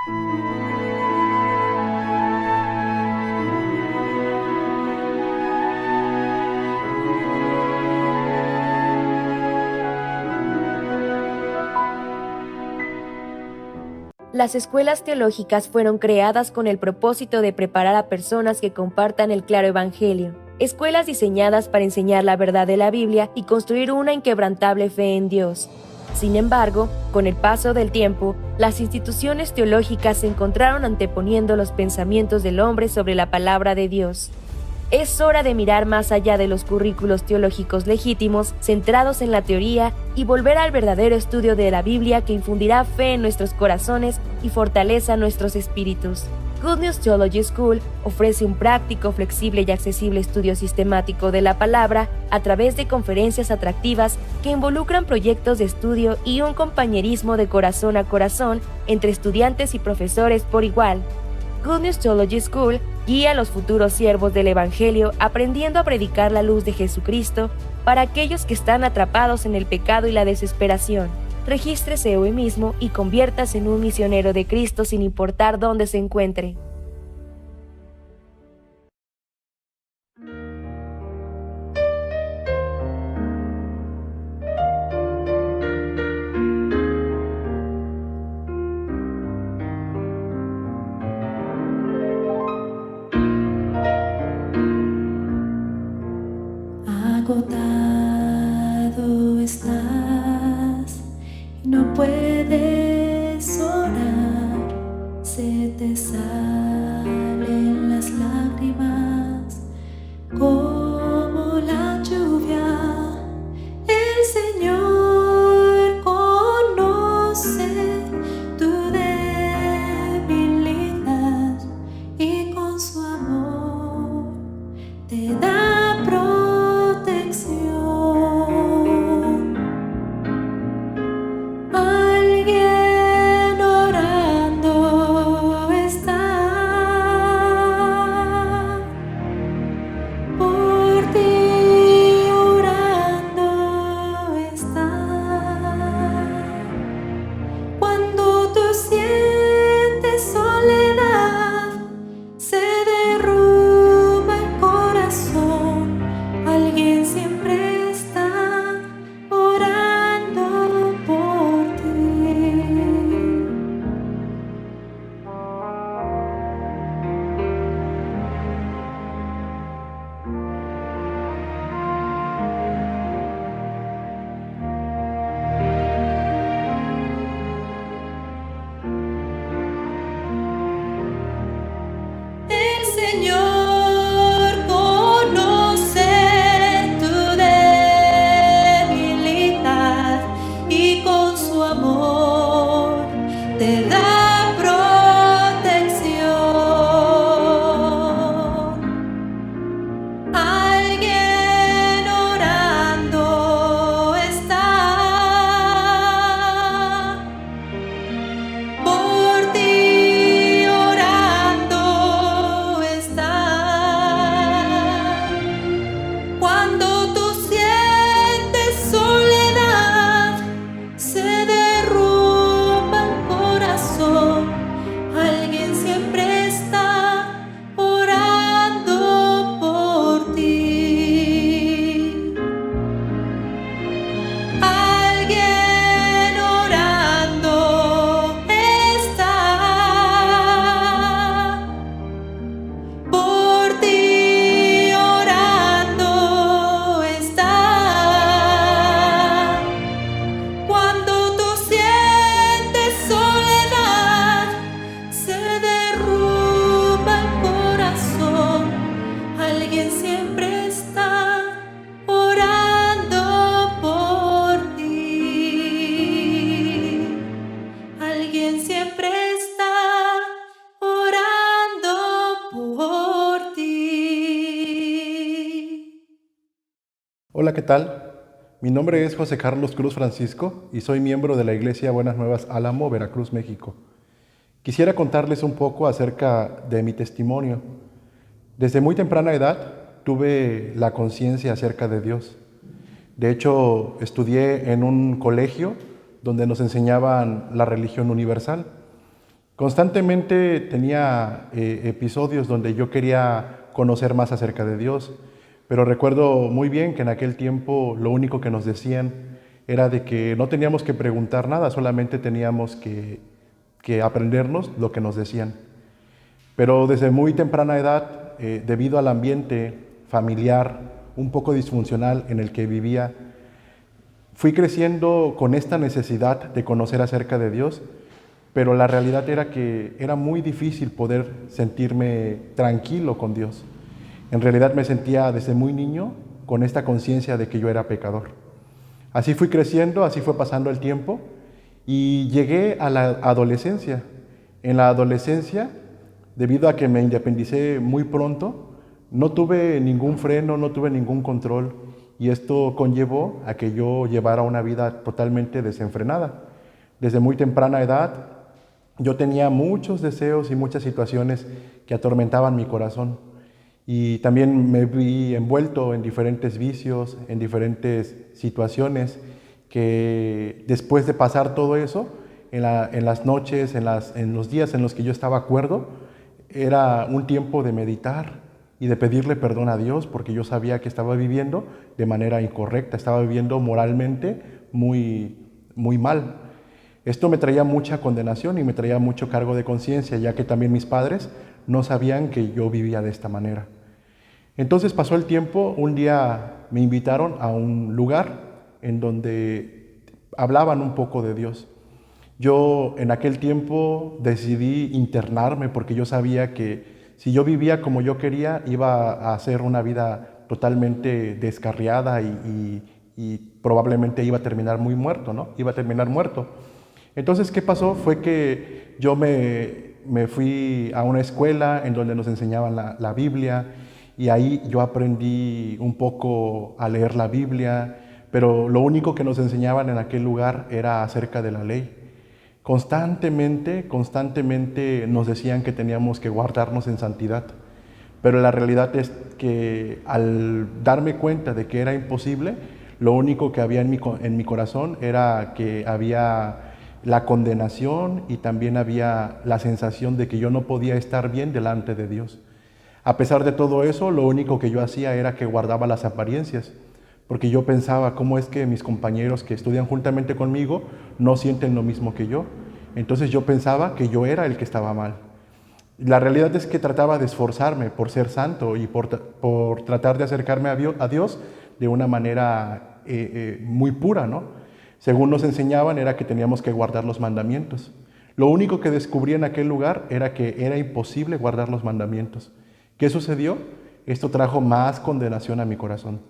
Las escuelas teológicas fueron creadas con el propósito de preparar a personas que compartan el claro evangelio. Escuelas diseñadas para enseñar la verdad de la Biblia y construir una inquebrantable fe en Dios. Sin embargo, con el paso del tiempo, las instituciones teológicas se encontraron anteponiendo los pensamientos del hombre sobre la palabra de Dios. Es hora de mirar más allá de los currículos teológicos legítimos, centrados en la teoría, y volver al verdadero estudio de la Biblia que infundirá fe en nuestros corazones y fortaleza nuestros espíritus. Good News Theology School ofrece un práctico, flexible y accesible estudio sistemático de la palabra a través de conferencias atractivas que involucran proyectos de estudio y un compañerismo de corazón a corazón entre estudiantes y profesores por igual. Good News Theology School guía a los futuros siervos del Evangelio aprendiendo a predicar la luz de Jesucristo para aquellos que están atrapados en el pecado y la desesperación. Regístrese hoy mismo y conviértase en un misionero de Cristo sin importar dónde se encuentre. Agotado estás y no puedes orar, se te salen las lágrimas como la lluvia. El Señor conoce tu debilidad y con su amor te da Hola, ¿qué tal? Mi nombre es José Carlos Cruz Francisco y soy miembro de la Iglesia Buenas Nuevas Álamo, Veracruz, México. Quisiera contarles un poco acerca de mi testimonio. Desde muy temprana edad tuve la conciencia acerca de Dios. De hecho, estudié en un colegio donde nos enseñaban la religión universal Constantemente tenía episodios donde yo quería conocer más acerca de Dios, pero recuerdo muy bien que en aquel tiempo lo único que nos decían era de que no teníamos que preguntar nada, solamente teníamos que aprendernos lo que nos decían. Pero desde muy temprana edad, debido al ambiente familiar un poco disfuncional en el que vivía, fui creciendo con esta necesidad de conocer acerca de Dios, pero la realidad era que era muy difícil poder sentirme tranquilo con Dios. En realidad me sentía desde muy niño con esta conciencia de que yo era pecador. Así fui creciendo, así fue pasando el tiempo y llegué a la adolescencia. En la adolescencia, debido a que me independicé muy pronto, no tuve ningún freno, no tuve ningún control y esto conllevó a que yo llevara una vida totalmente desenfrenada. Desde muy temprana edad yo tenía muchos deseos y muchas situaciones que atormentaban mi corazón y también me vi envuelto en diferentes vicios, en diferentes situaciones que después de pasar todo eso, en las noches, en los días en los que yo estaba cuerdo, era un tiempo de meditar y de pedirle perdón a Dios porque yo sabía que estaba viviendo de manera incorrecta, estaba viviendo moralmente muy mal. Esto me traía mucha condenación y me traía mucho cargo de conciencia, ya que también mis padres no sabían que yo vivía de esta manera. Entonces pasó el tiempo, un día me invitaron a un lugar en donde hablaban un poco de Dios. Yo en aquel tiempo decidí internarme porque yo sabía que si yo vivía como yo quería, iba a hacer una vida totalmente descarriada y probablemente iba a terminar muy muerto, ¿no? Iba a terminar muerto. Entonces, ¿qué pasó? Fue que yo me fui a una escuela en donde nos enseñaban la Biblia y ahí yo aprendí un poco a leer la Biblia, pero lo único que nos enseñaban en aquel lugar era acerca de la ley. Constantemente nos decían que teníamos que guardarnos en santidad, pero la realidad es que al darme cuenta de que era imposible, lo único que había en mi corazón era que había la condenación y también había la sensación de que yo no podía estar bien delante de Dios. A pesar de todo eso, lo único que yo hacía era que guardaba las apariencias, porque yo pensaba, ¿cómo es que mis compañeros que estudian juntamente conmigo no sienten lo mismo que yo? Entonces yo pensaba que yo era el que estaba mal. La realidad es que trataba de esforzarme por ser santo y por tratar de acercarme a Dios de una manera muy pura, ¿no? Según nos enseñaban era que teníamos que guardar los mandamientos. Lo único que descubrí en aquel lugar era que era imposible guardar los mandamientos. ¿Qué sucedió? Esto trajo más condenación a mi corazón.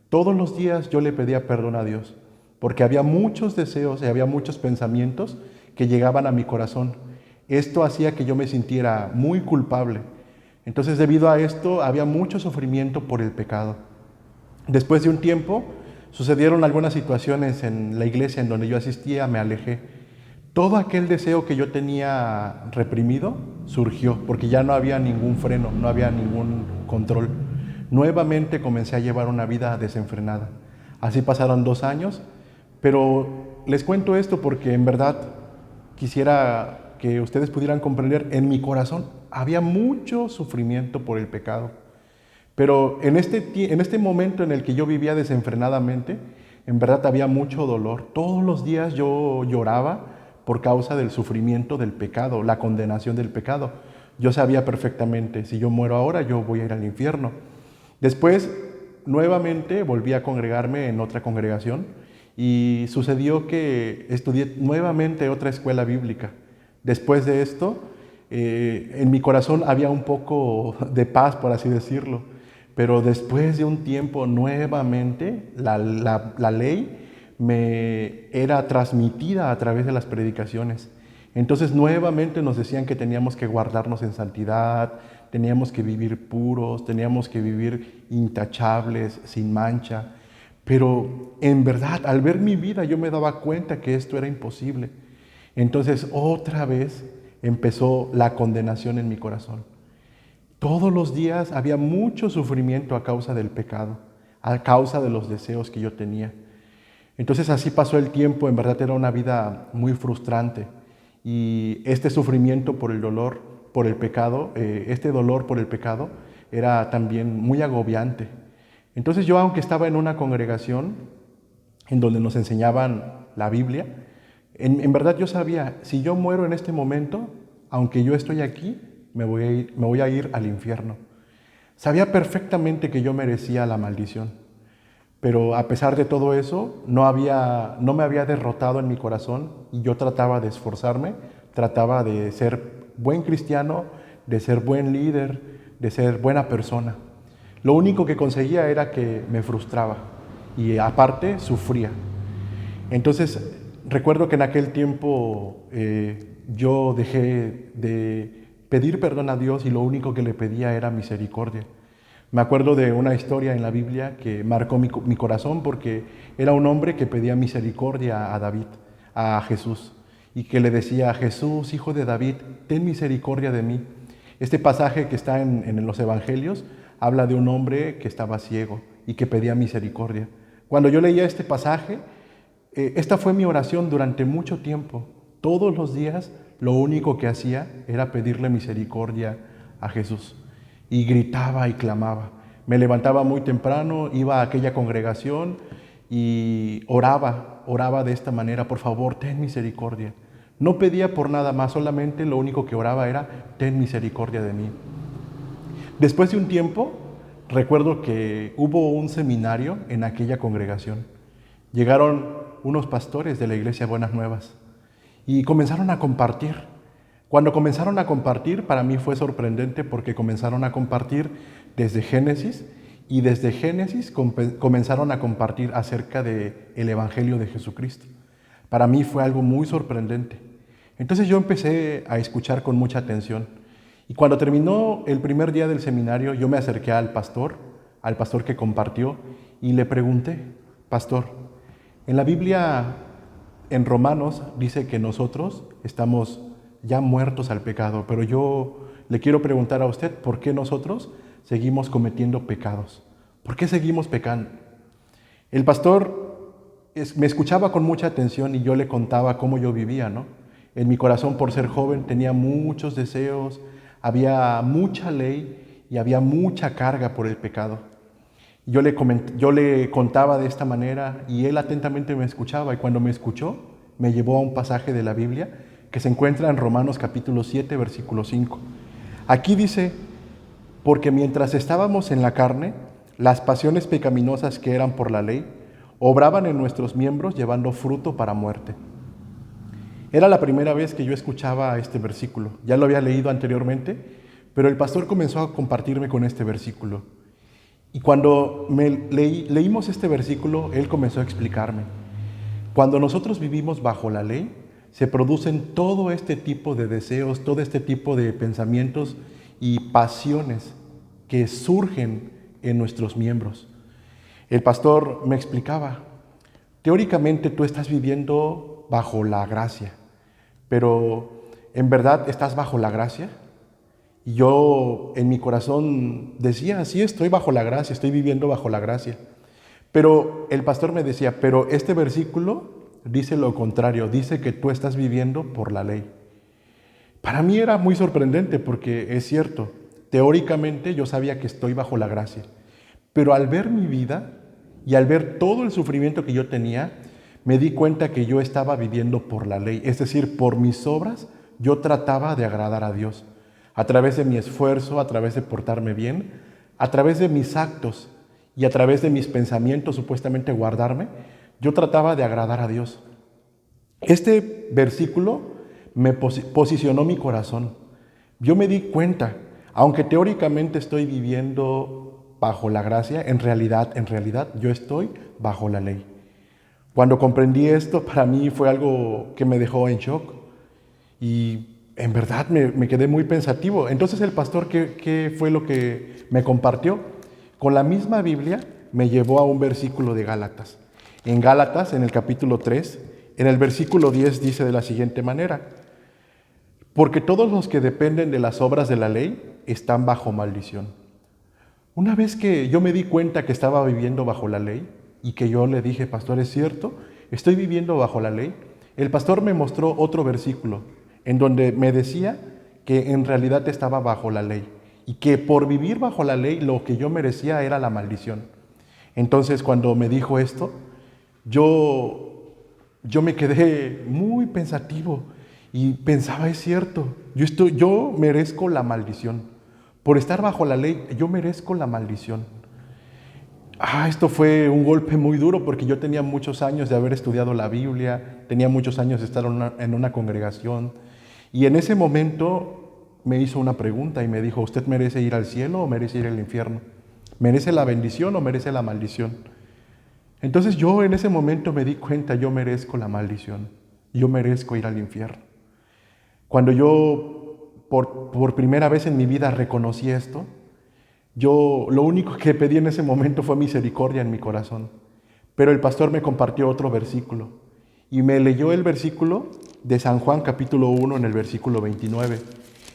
Todos los días yo le pedía perdón a Dios, porque había muchos deseos y había muchos pensamientos que llegaban a mi corazón. Esto hacía que yo me sintiera muy culpable. Entonces, debido a esto, había mucho sufrimiento por el pecado. Después de un tiempo, sucedieron algunas situaciones en la iglesia en donde yo asistía, me alejé. Todo aquel deseo que yo tenía reprimido surgió, porque ya no había ningún freno, no había ningún control. Nuevamente comencé a llevar una vida desenfrenada. Así pasaron 2 años, pero les cuento esto porque en verdad quisiera que ustedes pudieran comprender, en mi corazón había mucho sufrimiento por el pecado. Pero en este momento en el que yo vivía desenfrenadamente, en verdad había mucho dolor. Todos los días yo lloraba por causa del sufrimiento del pecado, la condenación del pecado. Yo sabía perfectamente, si yo muero ahora, yo voy a ir al infierno. Después, nuevamente, volví a congregarme en otra congregación y sucedió que estudié nuevamente otra escuela bíblica. Después de esto, en mi corazón había un poco de paz, por así decirlo. Pero después de un tiempo, nuevamente, la ley me era transmitida a través de las predicaciones. Entonces, nuevamente nos decían que teníamos que guardarnos en santidad, teníamos que vivir puros, teníamos que vivir intachables, sin mancha. Pero en verdad, al ver mi vida, yo me daba cuenta que esto era imposible. Entonces, otra vez empezó la condenación en mi corazón. Todos los días había mucho sufrimiento a causa del pecado, a causa de los deseos que yo tenía. Entonces así pasó el tiempo, en verdad era una vida muy frustrante. y este sufrimiento por el dolor, por el pecado, este dolor por el pecado era también muy agobiante. Entonces yo, aunque estaba en una congregación en donde nos enseñaban la Biblia, en verdad yo sabía, si yo muero en este momento, aunque yo estoy aquí, me voy a ir al infierno. Sabía perfectamente que yo merecía la maldición, pero a pesar de todo eso, no me había derrotado en mi corazón y yo trataba de esforzarme, trataba de ser buen cristiano, de ser buen líder, de ser buena persona. Lo único que conseguía era que me frustraba y aparte sufría. Entonces recuerdo que en aquel tiempo yo dejé de pedir perdón a Dios y lo único que le pedía era misericordia. Me acuerdo de una historia en la Biblia que marcó mi corazón porque era un hombre que pedía misericordia a David, a Jesús, y que le decía: Jesús, hijo de David, ten misericordia de mí. Este pasaje que está en los evangelios habla de un hombre que estaba ciego y que pedía misericordia. Cuando yo leía este pasaje, esta fue mi oración durante mucho tiempo. Todos los días lo único que hacía era pedirle misericordia a Jesús. Y gritaba y clamaba. Me levantaba muy temprano, iba a aquella congregación y oraba de esta manera: por favor, ten misericordia. No pedía por nada más, solamente lo único que oraba era: ten misericordia de mí. Después de un tiempo, recuerdo que hubo un seminario en aquella congregación. Llegaron unos pastores de la iglesia Buenas Nuevas y comenzaron a compartir. Cuando comenzaron a compartir, para mí fue sorprendente porque comenzaron a compartir desde Génesis, y desde Génesis comenzaron a compartir acerca del Evangelio de Jesucristo. Para mí fue algo muy sorprendente. Entonces yo empecé a escuchar con mucha atención. Y cuando terminó el primer día del seminario, yo me acerqué al pastor que compartió, y le pregunté: pastor, en la Biblia, en Romanos, dice que nosotros estamos ya muertos al pecado, pero yo le quiero preguntar a usted, ¿por qué nosotros seguimos cometiendo pecados? ¿Por qué seguimos pecando? El pastor me escuchaba con mucha atención y yo le contaba cómo yo vivía, ¿no? En mi corazón, por ser joven, tenía muchos deseos, había mucha ley y había mucha carga por el pecado. Yo le contaba de esta manera y él atentamente me escuchaba, y cuando me escuchó, me llevó a un pasaje de la Biblia que se encuentra en Romanos capítulo 7, versículo 5. Aquí dice: porque mientras estábamos en la carne, las pasiones pecaminosas que eran por la ley, obraban en nuestros miembros llevando fruto para muerte. Era la primera vez que yo escuchaba este versículo. Ya lo había leído anteriormente, pero el pastor comenzó a compartirme con este versículo. Y cuando leímos este versículo, él comenzó a explicarme: cuando nosotros vivimos bajo la ley, se producen todo este tipo de deseos, todo este tipo de pensamientos y pasiones que surgen en nuestros miembros. El pastor me explicaba: teóricamente tú estás viviendo bajo la gracia, pero ¿en verdad estás bajo la gracia? Y yo en mi corazón decía: sí, estoy bajo la gracia, estoy viviendo bajo la gracia. Pero el pastor me decía: pero este versículo dice lo contrario, dice que tú estás viviendo por la ley. Para mí era muy sorprendente porque es cierto, teóricamente yo sabía que estoy bajo la gracia, pero al ver mi vida y al ver todo el sufrimiento que yo tenía, me di cuenta que yo estaba viviendo por la ley, es decir, por mis obras yo trataba de agradar a Dios, a través de mi esfuerzo, a través de portarme bien, a través de mis actos y a través de mis pensamientos supuestamente guardarme, yo trataba de agradar a Dios. Este versículo me posicionó mi corazón. Yo me di cuenta, aunque teóricamente estoy viviendo bajo la gracia, en realidad yo estoy bajo la ley. Cuando comprendí esto, para mí fue algo que me dejó en shock y en verdad me quedé muy pensativo. Entonces el pastor, ¿qué fue lo que me compartió? Con la misma Biblia me llevó a un versículo de Gálatas. En Gálatas, en el capítulo 3, en el versículo 10 dice de la siguiente manera: porque todos los que dependen de las obras de la ley están bajo maldición. Una vez que yo me di cuenta que estaba viviendo bajo la ley y que yo le dije: pastor, es cierto, estoy viviendo bajo la ley, el pastor me mostró otro versículo, en donde me decía que en realidad estaba bajo la ley y que por vivir bajo la ley lo que yo merecía era la maldición. Entonces, cuando me dijo esto, yo me quedé muy pensativo y pensaba, es cierto, yo merezco la maldición. Por estar bajo la ley, yo merezco la maldición. Esto fue un golpe muy duro porque yo tenía muchos años de haber estudiado la Biblia, tenía muchos años de estar en una congregación, y en ese momento me hizo una pregunta y me dijo, ¿usted merece ir al cielo o merece ir al infierno? ¿Merece la bendición o merece la maldición? Entonces yo en ese momento me di cuenta, yo merezco la maldición, yo merezco ir al infierno. Cuando yo por primera vez en mi vida reconocí esto, yo lo único que pedí en ese momento fue misericordia en mi corazón. Pero el pastor me compartió otro versículo y me leyó el versículo de San Juan capítulo 1 en el versículo 29,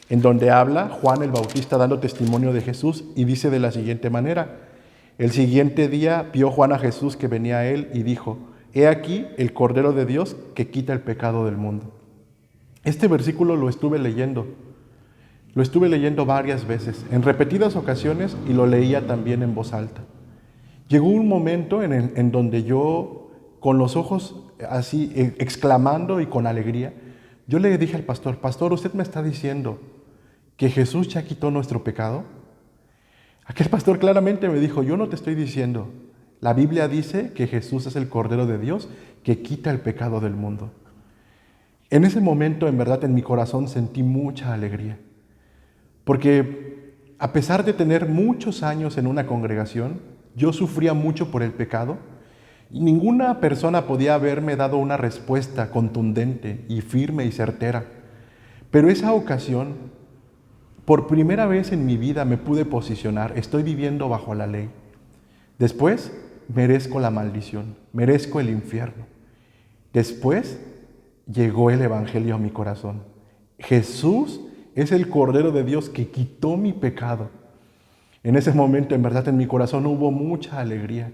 en donde habla Juan el Bautista dando testimonio de Jesús y dice de la siguiente manera: el siguiente día vio Juan a Jesús que venía a él y dijo, he aquí el Cordero de Dios que quita el pecado del mundo. Este versículo lo estuve leyendo varias veces, en repetidas ocasiones, y lo leía también en voz alta. Llegó un momento en donde yo, con los ojos así, exclamando y con alegría, yo le dije al pastor, pastor, ¿usted me está diciendo que Jesús ya quitó nuestro pecado? Aquel pastor claramente me dijo, yo no te estoy diciendo, la Biblia dice que Jesús es el Cordero de Dios que quita el pecado del mundo. En ese momento, en verdad, en mi corazón sentí mucha alegría. Porque a pesar de tener muchos años en una congregación, yo sufría mucho por el pecado y ninguna persona podía haberme dado una respuesta contundente y firme y certera. Pero esa ocasión, por primera vez en mi vida me pude posicionar, estoy viviendo bajo la ley. Después, merezco la maldición, merezco el infierno. Después, llegó el Evangelio a mi corazón. Jesús es el Cordero de Dios que quitó mi pecado. En ese momento, en verdad, en mi corazón hubo mucha alegría.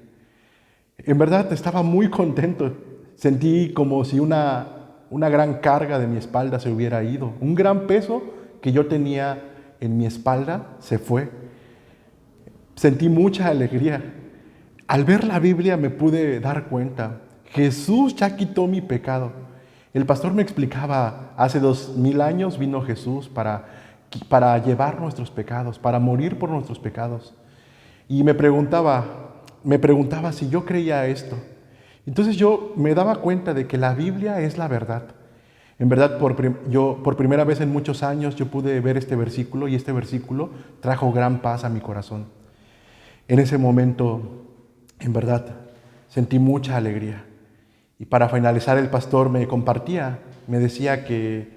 En verdad, estaba muy contento. Sentí como si una gran carga de mi espalda se hubiera ido. Un gran peso que yo tenía en mi espalda se fue. Sentí mucha alegría. Al ver la Biblia me pude dar cuenta. Jesús ya quitó mi pecado. El pastor me explicaba, hace 2000 años vino Jesús para llevar nuestros pecados, para morir por nuestros pecados. Y me preguntaba si yo creía esto. Entonces yo me daba cuenta de que la Biblia es la verdad. En verdad, por primera vez en muchos años yo pude ver este versículo y este versículo trajo gran paz a mi corazón. En ese momento, en verdad, sentí mucha alegría. Y para finalizar, el pastor me decía que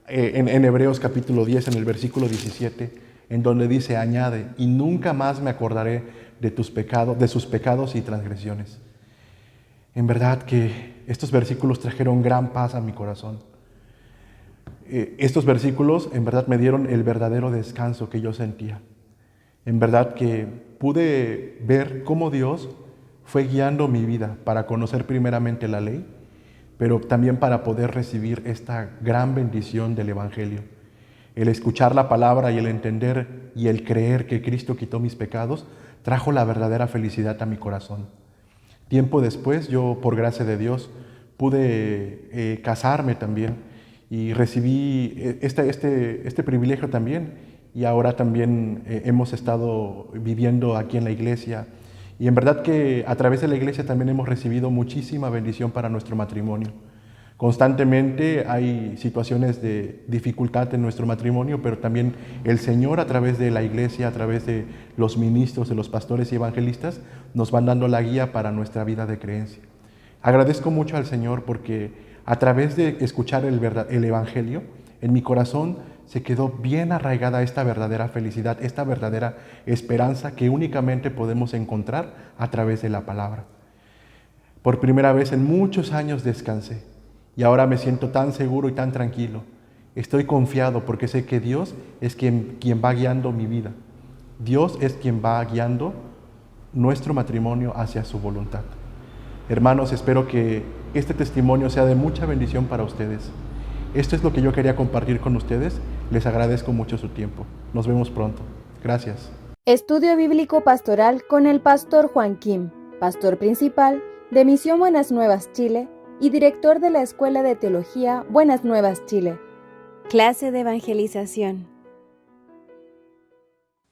en Hebreos capítulo 10, en el versículo 17, en donde dice, añade, y nunca más me acordaré de sus pecados y transgresiones. En verdad que estos versículos trajeron gran paz a mi corazón. Estos versículos en verdad me dieron el verdadero descanso que yo sentía. En verdad que pude ver cómo Dios fue guiando mi vida para conocer primeramente la ley, pero también para poder recibir esta gran bendición del Evangelio. El escuchar la palabra y el entender y el creer que Cristo quitó mis pecados trajo la verdadera felicidad a mi corazón. Tiempo después, yo por gracia de Dios pude casarme también y recibí este privilegio también, y ahora también hemos estado viviendo aquí en la iglesia. Y en verdad que a través de la iglesia también hemos recibido muchísima bendición para nuestro matrimonio. Constantemente hay situaciones de dificultad en nuestro matrimonio, pero también el Señor a través de la iglesia, a través de los ministros, de los pastores y evangelistas, nos van dando la guía para nuestra vida de creencia. Agradezco mucho al Señor porque a través de escuchar el Evangelio, en mi corazón se quedó bien arraigada esta verdadera felicidad, esta verdadera esperanza que únicamente podemos encontrar a través de la palabra. Por primera vez en muchos años descansé y ahora me siento tan seguro y tan tranquilo. Estoy confiado porque sé que Dios es quien va guiando mi vida. Dios es quien va guiando nuestro matrimonio hacia su voluntad. Hermanos, espero que este testimonio sea de mucha bendición para ustedes Esto es lo que yo quería compartir con ustedes. Les agradezco mucho su tiempo. Nos vemos pronto. Gracias. Estudio Bíblico Pastoral con el pastor Juan Kim, pastor principal de Misión Buenas Nuevas Chile y director de la Escuela de Teología Buenas Nuevas Chile. Clase de evangelización.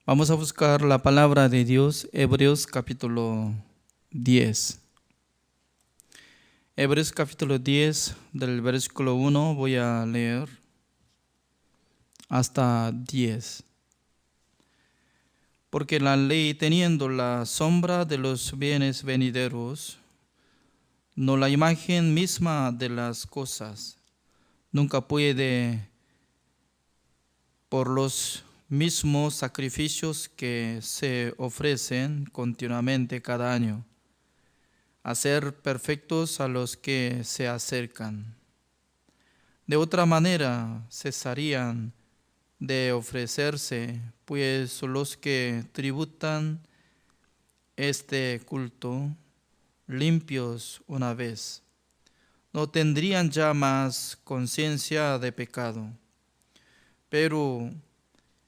Vamos a buscar la palabra de Dios, Hebreos capítulo 10. Hebreos capítulo 10, del versículo 1 voy a leer hasta 10. Porque la ley, teniendo la sombra de los bienes venideros, no la imagen misma de las cosas, nunca puede, por los mismos sacrificios que se ofrecen continuamente cada año, hacer perfectos a los que se acercan. De otra manera cesarían de ofrecerse, pues los que tributan este culto, limpios una vez, no tendrían ya más conciencia de pecado. Pero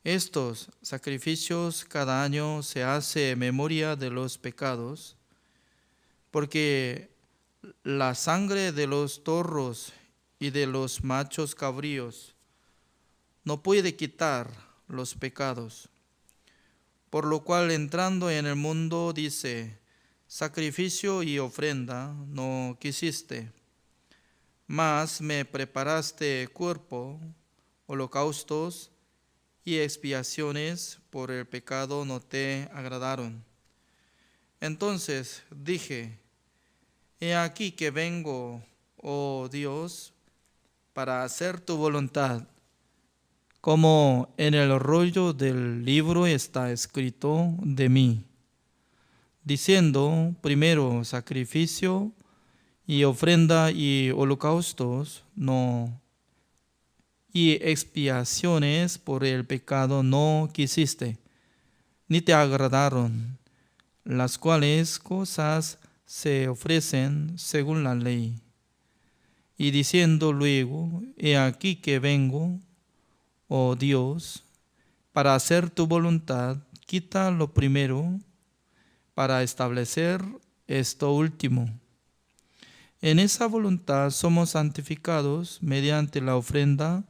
estos sacrificios cada año se hace memoria de los pecados, porque la sangre de los toros y de los machos cabríos no puede quitar los pecados. Por lo cual, entrando en el mundo, dice: sacrificio y ofrenda no quisiste, mas me preparaste cuerpo, holocaustos y expiaciones por el pecado no te agradaron. Entonces dije: he aquí que vengo, oh Dios, para hacer tu voluntad. Como en el rollo del libro está escrito de mí, diciendo: primero sacrificio y ofrenda y holocaustos no, y expiaciones por el pecado no quisiste, ni te agradaron, las cuales cosas se ofrecen según la ley. Y diciendo luego: he aquí que vengo, oh Dios, para hacer tu voluntad, quita lo primero para establecer esto último. En esa voluntad somos santificados mediante la ofrenda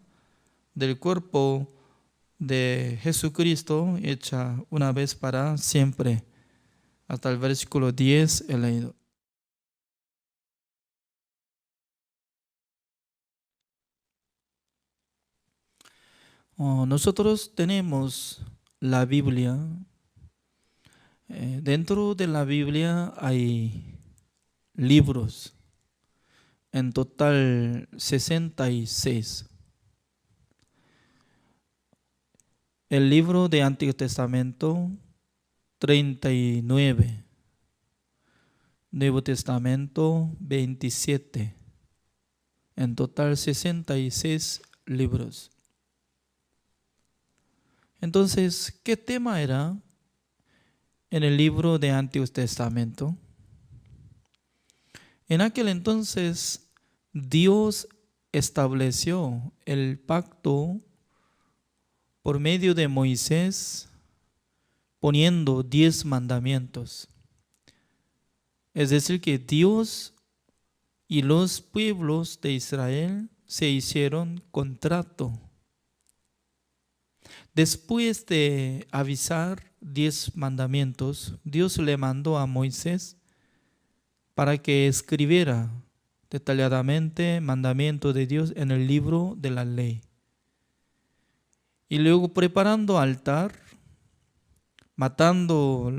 del cuerpo de Jesucristo, hecha una vez para siempre. Hasta el versículo 10 he leído. Nosotros tenemos la Biblia. Dentro de la Biblia hay libros, en total 66. El libro de Antiguo Testamento, 39. Nuevo Testamento, 27. En total 66 libros. Entonces, ¿qué tema era en el libro de Antiguo Testamento? En aquel entonces, Dios estableció el pacto por medio de Moisés, poniendo 10 mandamientos. Es decir, que Dios y los pueblos de Israel se hicieron contrato. Después de avisar 10 mandamientos, Dios le mandó a Moisés para que escribiera detalladamente mandamientos de Dios en el libro de la ley. Y luego, preparando altar, matando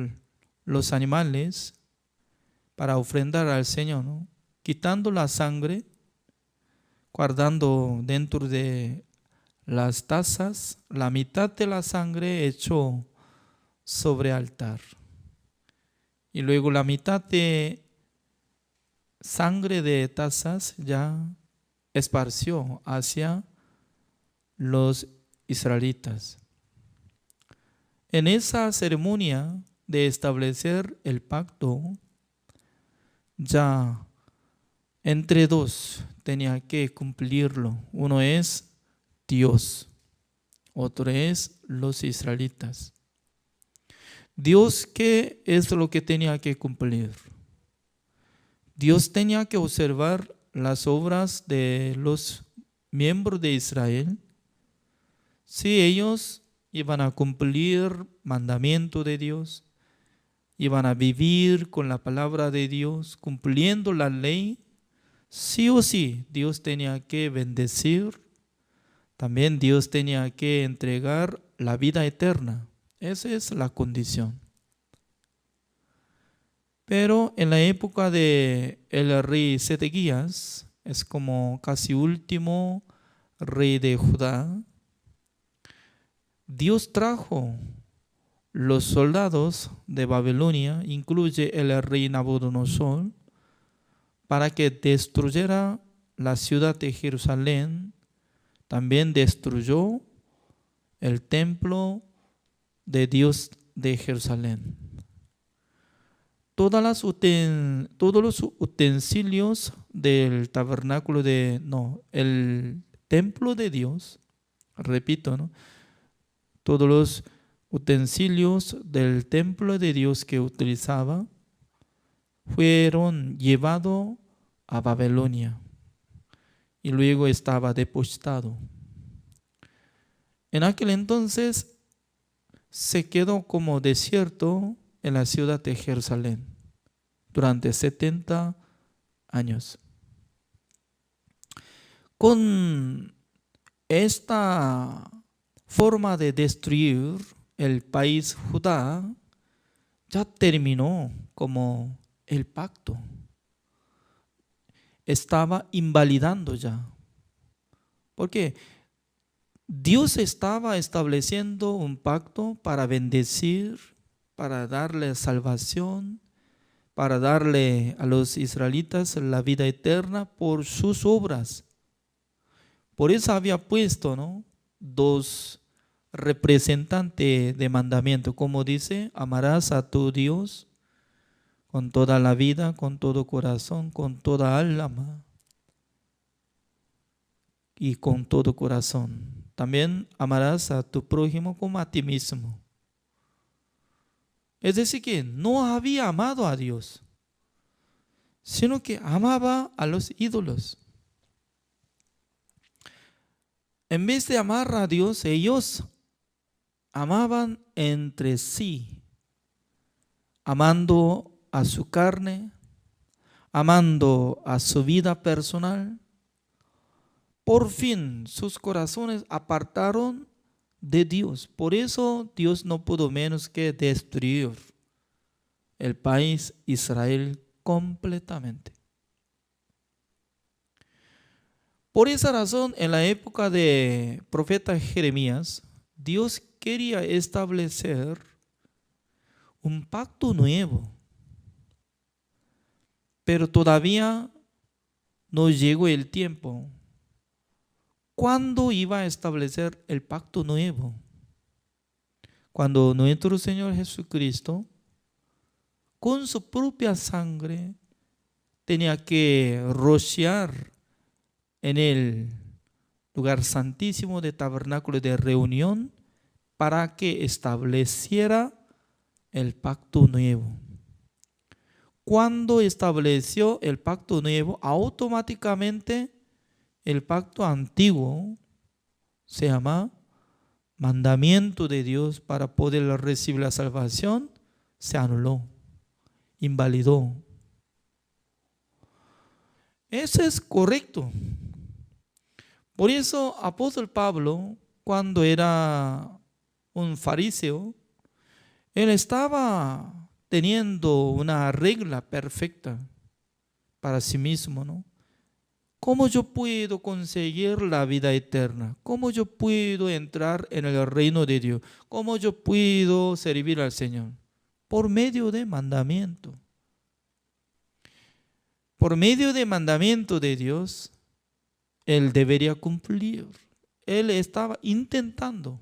los animales para ofrendar al Señor, ¿no? Quitando la sangre, guardando dentro de las tazas, la mitad de la sangre echó sobre altar. Y luego la mitad de sangre de tazas ya esparció hacia los israelitas. En esa ceremonia de establecer el pacto, ya entre dos tenía que cumplirlo. Uno es Dios, otro es los israelitas. Dios, ¿qué es lo que tenía que cumplir? Dios tenía que observar las obras de los miembros de Israel. Si ellos iban a cumplir mandamiento de Dios, iban a vivir con la palabra de Dios, cumpliendo la ley, sí o sí Dios tenía que bendecir. También Dios tenía que entregar la vida eterna. Esa es la condición. Pero en la época de el rey Sedequías, es como casi último rey de Judá, Dios trajo los soldados de Babilonia, incluye el rey Nabucodonosor, para que destruyera la ciudad de Jerusalén. También destruyó el templo de Dios de Jerusalén. Todos los utensilios del tabernáculo el templo de Dios, repito, ¿no? Todos los utensilios del templo de Dios que utilizaba fueron llevados a Babilonia y luego estaba depositado. En aquel entonces se quedó como desierto en la ciudad de Jerusalén durante 70 años. Con esta forma de destruir el país Judá, ya terminó como el pacto. Estaba invalidando ya. Porque Dios estaba estableciendo un pacto para bendecir, para darle salvación, para darle a los israelitas la vida eterna por sus obras. Por eso había puesto, ¿no?, dos representantes de mandamiento, como dice: amarás a tu Dios con toda la vida, con todo corazón, con toda alma y con todo corazón. También amarás a tu prójimo como a ti mismo. Es decir, que no había amado a Dios, sino que amaba a los ídolos. En vez de amar a Dios, ellos amaban entre sí, amando a su carne, amando a su vida personal. Por fin sus corazones apartaron de Dios. Por eso Dios no pudo menos que destruir el país Israel completamente. Por esa razón, en la época de profeta Jeremías, Dios quería establecer un pacto nuevo, pero todavía no llegó el tiempo. ¿Cuándo iba a establecer el pacto nuevo? Cuando nuestro Señor Jesucristo, con su propia sangre, tenía que rociar en el lugar santísimo de tabernáculo de reunión para que estableciera el pacto nuevo. Cuando estableció el pacto nuevo, automáticamente el pacto antiguo se llama mandamiento de Dios para poder recibir la salvación, se anuló, invalidó. Eso es correcto. Por eso apóstol Pablo, cuando era un fariseo, él estaba teniendo una regla perfecta para sí mismo, ¿no? ¿Cómo yo puedo conseguir la vida eterna? ¿Cómo yo puedo entrar en el reino de Dios? ¿Cómo yo puedo servir al Señor? Por medio de mandamiento. Por medio de mandamiento de Dios, él debería cumplir. Él estaba intentando.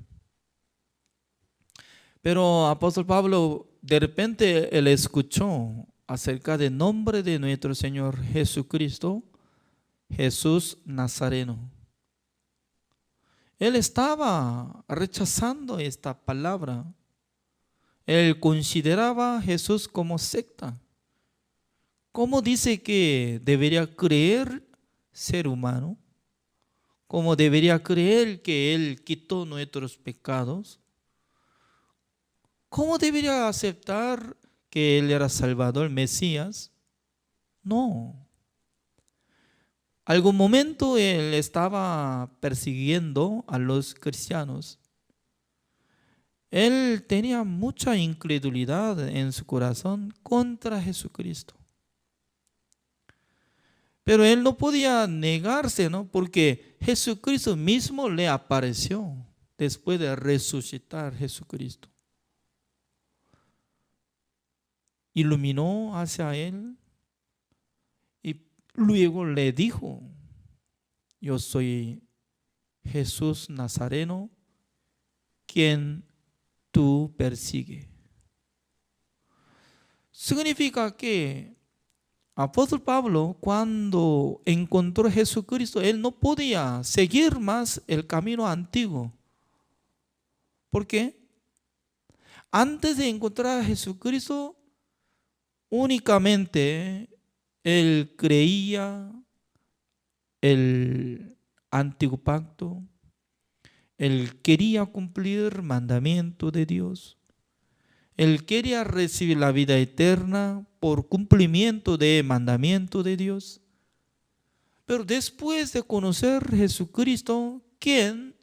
Pero apóstol Pablo, de repente él escuchó acerca del nombre de nuestro Señor Jesucristo, Jesús Nazareno. Él estaba rechazando esta palabra. Él consideraba a Jesús como secta. ¿Cómo dice que debería creer ser humano? ¿Cómo debería creer que Él quitó nuestros pecados? ¿Cómo debería aceptar que Él era Salvador, Mesías? No. Algún momento Él estaba persiguiendo a los cristianos. Él tenía mucha incredulidad en su corazón contra Jesucristo. Pero él no podía negarse, ¿no? Porque Jesucristo mismo le apareció después de resucitar Jesucristo. Iluminó hacia él y luego le dijo: yo soy Jesús Nazareno, quien tú persigues. Significa que apóstol Pablo, cuando encontró a Jesucristo, él no podía seguir más el camino antiguo. ¿Por qué? Antes de encontrar a Jesucristo, únicamente él creía el antiguo pacto. Él quería cumplir mandamiento de Dios. Él quería recibir la vida eterna por cumplimiento de mandamiento de Dios. Pero después de conocer a Jesucristo, quien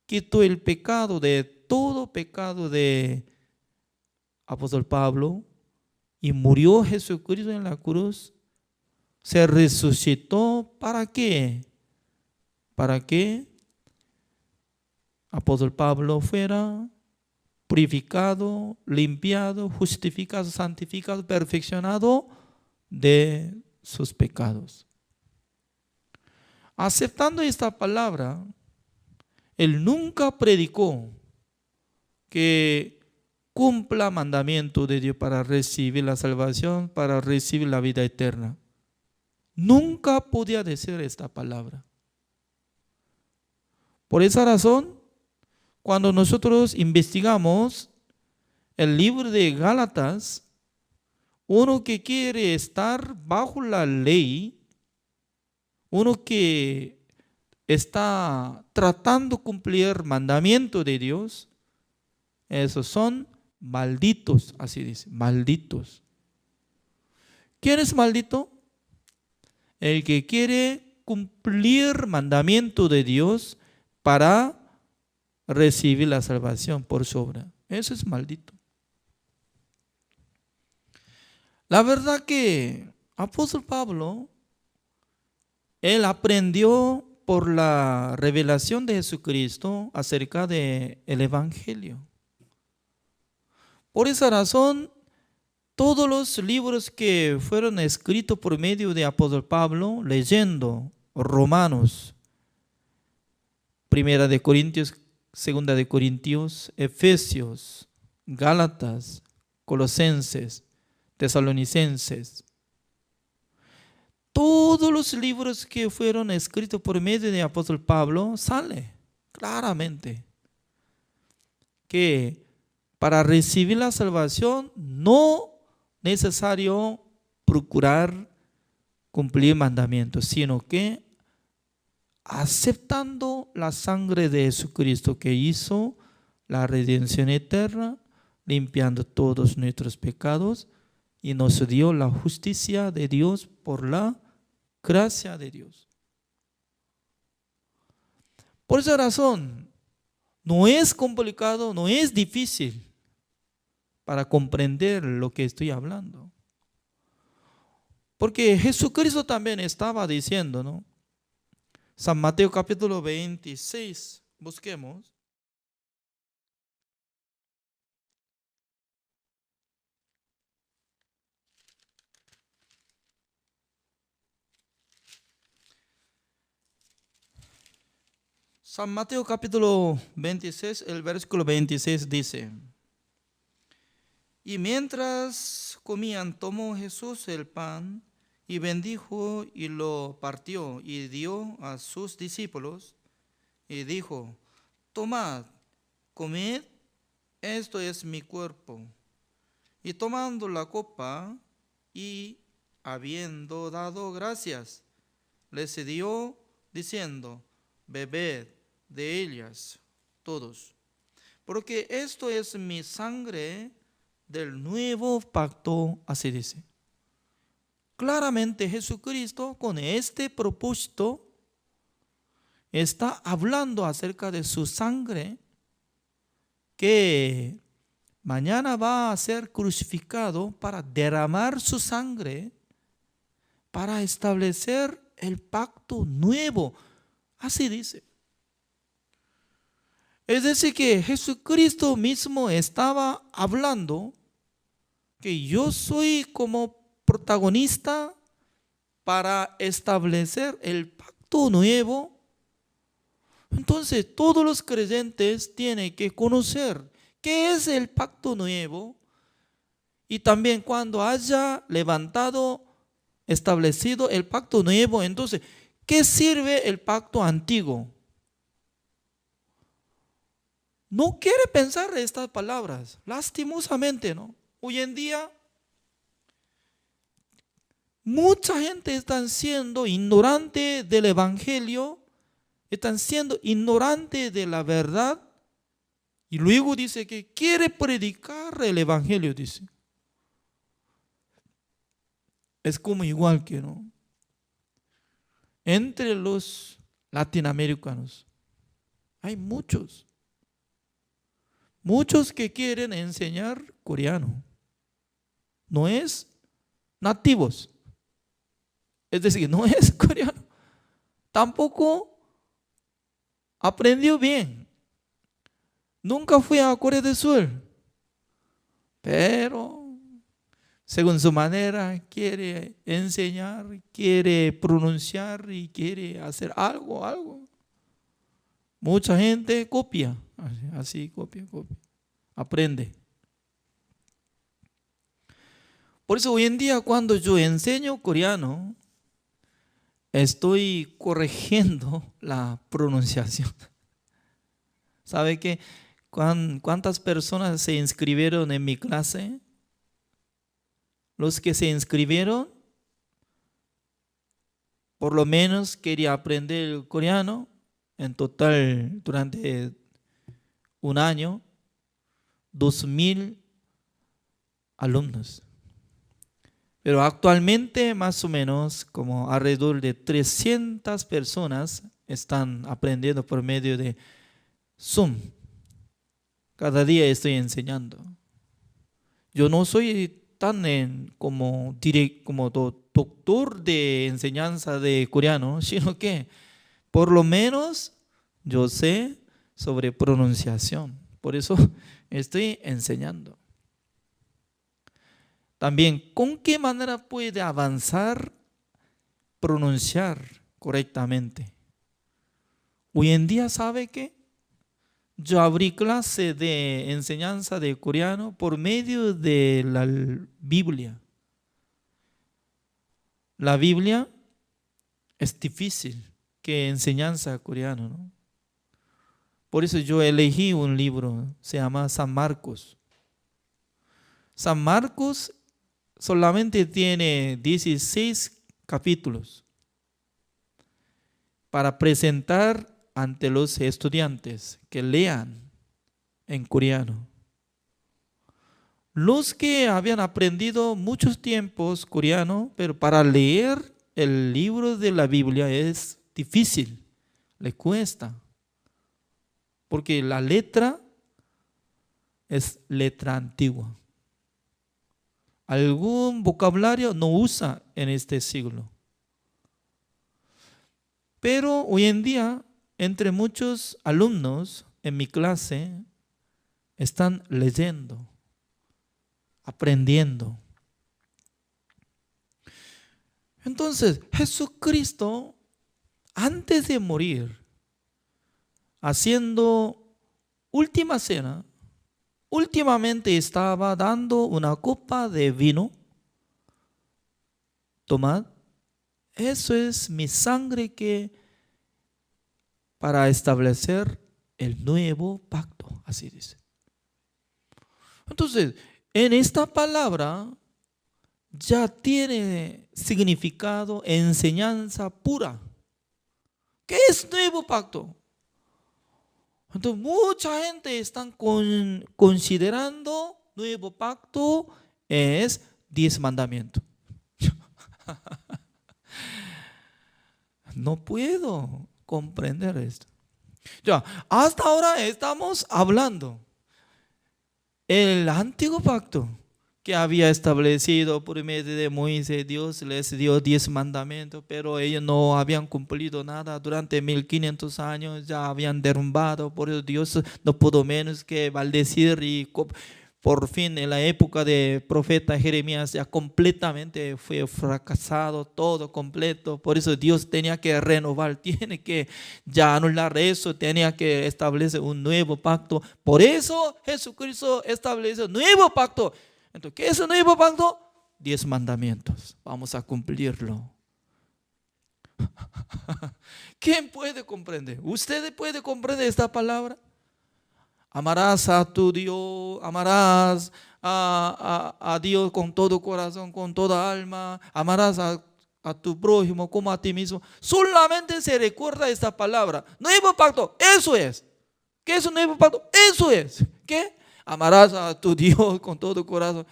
quitó el pecado de todo pecado de apóstol Pablo, y murió Jesucristo en la cruz, se resucitó. ¿Para qué? Para que apóstol Pablo fuera purificado, limpiado, justificado, santificado, perfeccionado de sus pecados. Aceptando esta palabra, él nunca predicó que cumpla mandamiento de Dios para recibir la salvación, para recibir la vida eterna. Nunca podía decir esta palabra. Por esa razón, cuando nosotros investigamos el libro de Gálatas, uno que quiere estar bajo la ley, uno que está tratando de cumplir mandamiento de Dios, esos son malditos, así dice, malditos. ¿Quién es maldito? El que quiere cumplir mandamiento de Dios para recibir la salvación por su obra. Eso es maldito. La verdad que apóstol Pablo, él aprendió por la revelación de Jesucristo acerca del Evangelio. Por esa razón, todos los libros que fueron escritos por medio de apóstol Pablo, leyendo Romanos, Primera de Corintios, Segunda de Corintios, Efesios, Gálatas, Colosenses, Tesalonicenses. Todos los libros que fueron escritos por medio de apóstol Pablo sale claramente que para recibir la salvación no es necesario procurar cumplir mandamientos, sino que aceptando la sangre de Jesucristo que hizo la redención eterna, limpiando todos nuestros pecados y nos dio la justicia de Dios por la gracia de Dios. Por esa razón, no es complicado, no es difícil para comprender lo que estoy hablando. Porque Jesucristo también estaba diciendo, ¿no? San Mateo capítulo 26, busquemos. San Mateo capítulo 26, el versículo 26 dice: y mientras comían, tomó Jesús el pan y bendijo y lo partió y dio a sus discípulos y dijo: tomad, comed, esto es mi cuerpo. Y tomando la copa y habiendo dado gracias, les dio diciendo: bebed de ellas todos, porque esto es mi sangre del nuevo pacto. Así dice. Claramente Jesucristo con este propósito está hablando acerca de su sangre, que mañana va a ser crucificado para derramar su sangre para establecer el pacto nuevo. Así dice. Es decir, que Jesucristo mismo estaba hablando que yo soy como protagonista para establecer el pacto nuevo. Entonces todos los creyentes tienen que conocer qué es el pacto nuevo, y también cuando haya levantado, establecido el pacto nuevo, entonces, ¿qué sirve el pacto antiguo? No quiere pensar estas palabras, lastimosamente, ¿no? Hoy en día, mucha gente está siendo ignorante del evangelio, están siendo ignorantes de la verdad, y luego dice que quiere predicar el evangelio, dice. Es como igual que, ¿no?, entre los latinoamericanos hay muchos que quieren enseñar coreano. No es nativos, es decir, no es coreano, tampoco aprendió bien, nunca fui a Corea del Sur, pero según su manera quiere enseñar, quiere pronunciar y quiere hacer algo. Mucha gente copia, así copia, aprende. Por eso hoy en día cuando yo enseño coreano, estoy corrigiendo la pronunciación. ¿Sabe qué? ¿Cuántas personas se inscribieron en mi clase? Los que se inscribieron, por lo menos quería aprender el coreano. En total, durante un año, 2,000 alumnos. Pero actualmente, más o menos, como alrededor de 300 personas están aprendiendo por medio de Zoom. Cada día estoy enseñando. Yo no soy tan como doctor de enseñanza de coreano, sino que por lo menos yo sé sobre pronunciación. Por eso estoy enseñando. También, ¿con qué manera puede avanzar pronunciar correctamente? Hoy en día, ¿sabe qué? Yo abrí clase de enseñanza de coreano por medio de la Biblia. La Biblia es difícil que enseñanza coreano, ¿no? Por eso yo elegí un libro, se llama San Marcos. San Marcos solamente tiene 16 capítulos para presentar ante los estudiantes que lean en coreano. Los que habían aprendido muchos tiempos coreano, pero para leer el libro de la Biblia es difícil, le cuesta, porque la letra es letra antigua. Algún vocabulario no usa en este siglo. Pero hoy en día, entre muchos alumnos en mi clase, están leyendo, aprendiendo. Entonces, Jesucristo, antes de morir, haciendo última cena, últimamente estaba dando una copa de vino. Tomad, eso es mi sangre que para establecer el nuevo pacto, así dice. Entonces, en esta palabra ya tiene significado, enseñanza pura. ¿Qué es nuevo pacto? Entonces, mucha gente está considerando nuevo pacto es 10 mandamientos. No puedo comprender esto. Ya, hasta ahora estamos hablando el antiguo pacto que había establecido por medio de Moisés. Dios les dio 10 mandamientos, pero ellos no habían cumplido nada durante 1500 años, ya habían derrumbado. Por eso Dios no pudo menos que maldecir, y por fin en la época de profeta Jeremías ya completamente fue fracasado, todo completo. Por eso Dios tenía que renovar, tiene que ya anular eso, tenía que establecer un nuevo pacto. Por eso Jesucristo estableció un nuevo pacto. Entonces, ¿qué es un nuevo pacto? 10 mandamientos, vamos a cumplirlo. ¿Quién puede comprender? ¿Usted puede comprender esta palabra? Amarás a tu Dios, amarás a Dios con todo corazón, con toda alma, amarás a tu prójimo como a ti mismo. Solamente se recuerda esta palabra. Nuevo pacto, eso es. ¿Qué es un nuevo pacto? Eso es. ¿Qué? Amarás a tu Dios con todo corazón.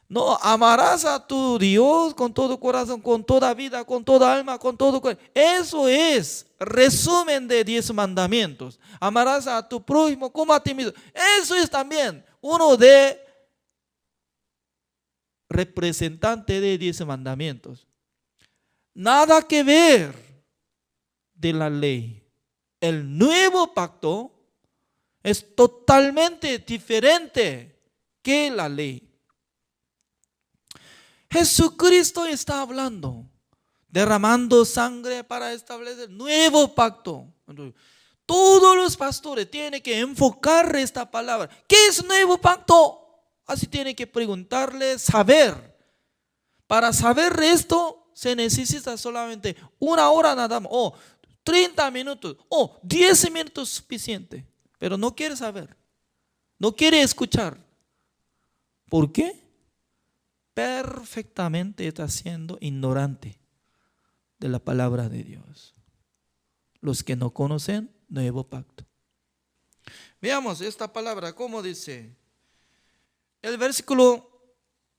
No, amarás a tu Dios con todo corazón, con toda vida, con toda alma, con todo corazón. Eso es resumen de 10 mandamientos. Amarás a tu prójimo como a ti mismo. Eso es también uno de representante de 10 mandamientos. Nada que ver de la ley. El nuevo pacto es totalmente diferente que la ley. Jesucristo está hablando, derramando sangre para establecer nuevo pacto. Todos los pastores tienen que enfocar esta palabra. ¿Qué es nuevo pacto? Así tienen que preguntarle, saber. Para saber esto se necesita solamente 1 hora nada más, o 30 minutos, o 10 minutos suficiente. Pero no quiere saber, no quiere escuchar. ¿Por qué? Perfectamente está siendo ignorante de la palabra de Dios. Los que no conocen nuevo pacto. Veamos esta palabra, ¿cómo dice? El versículo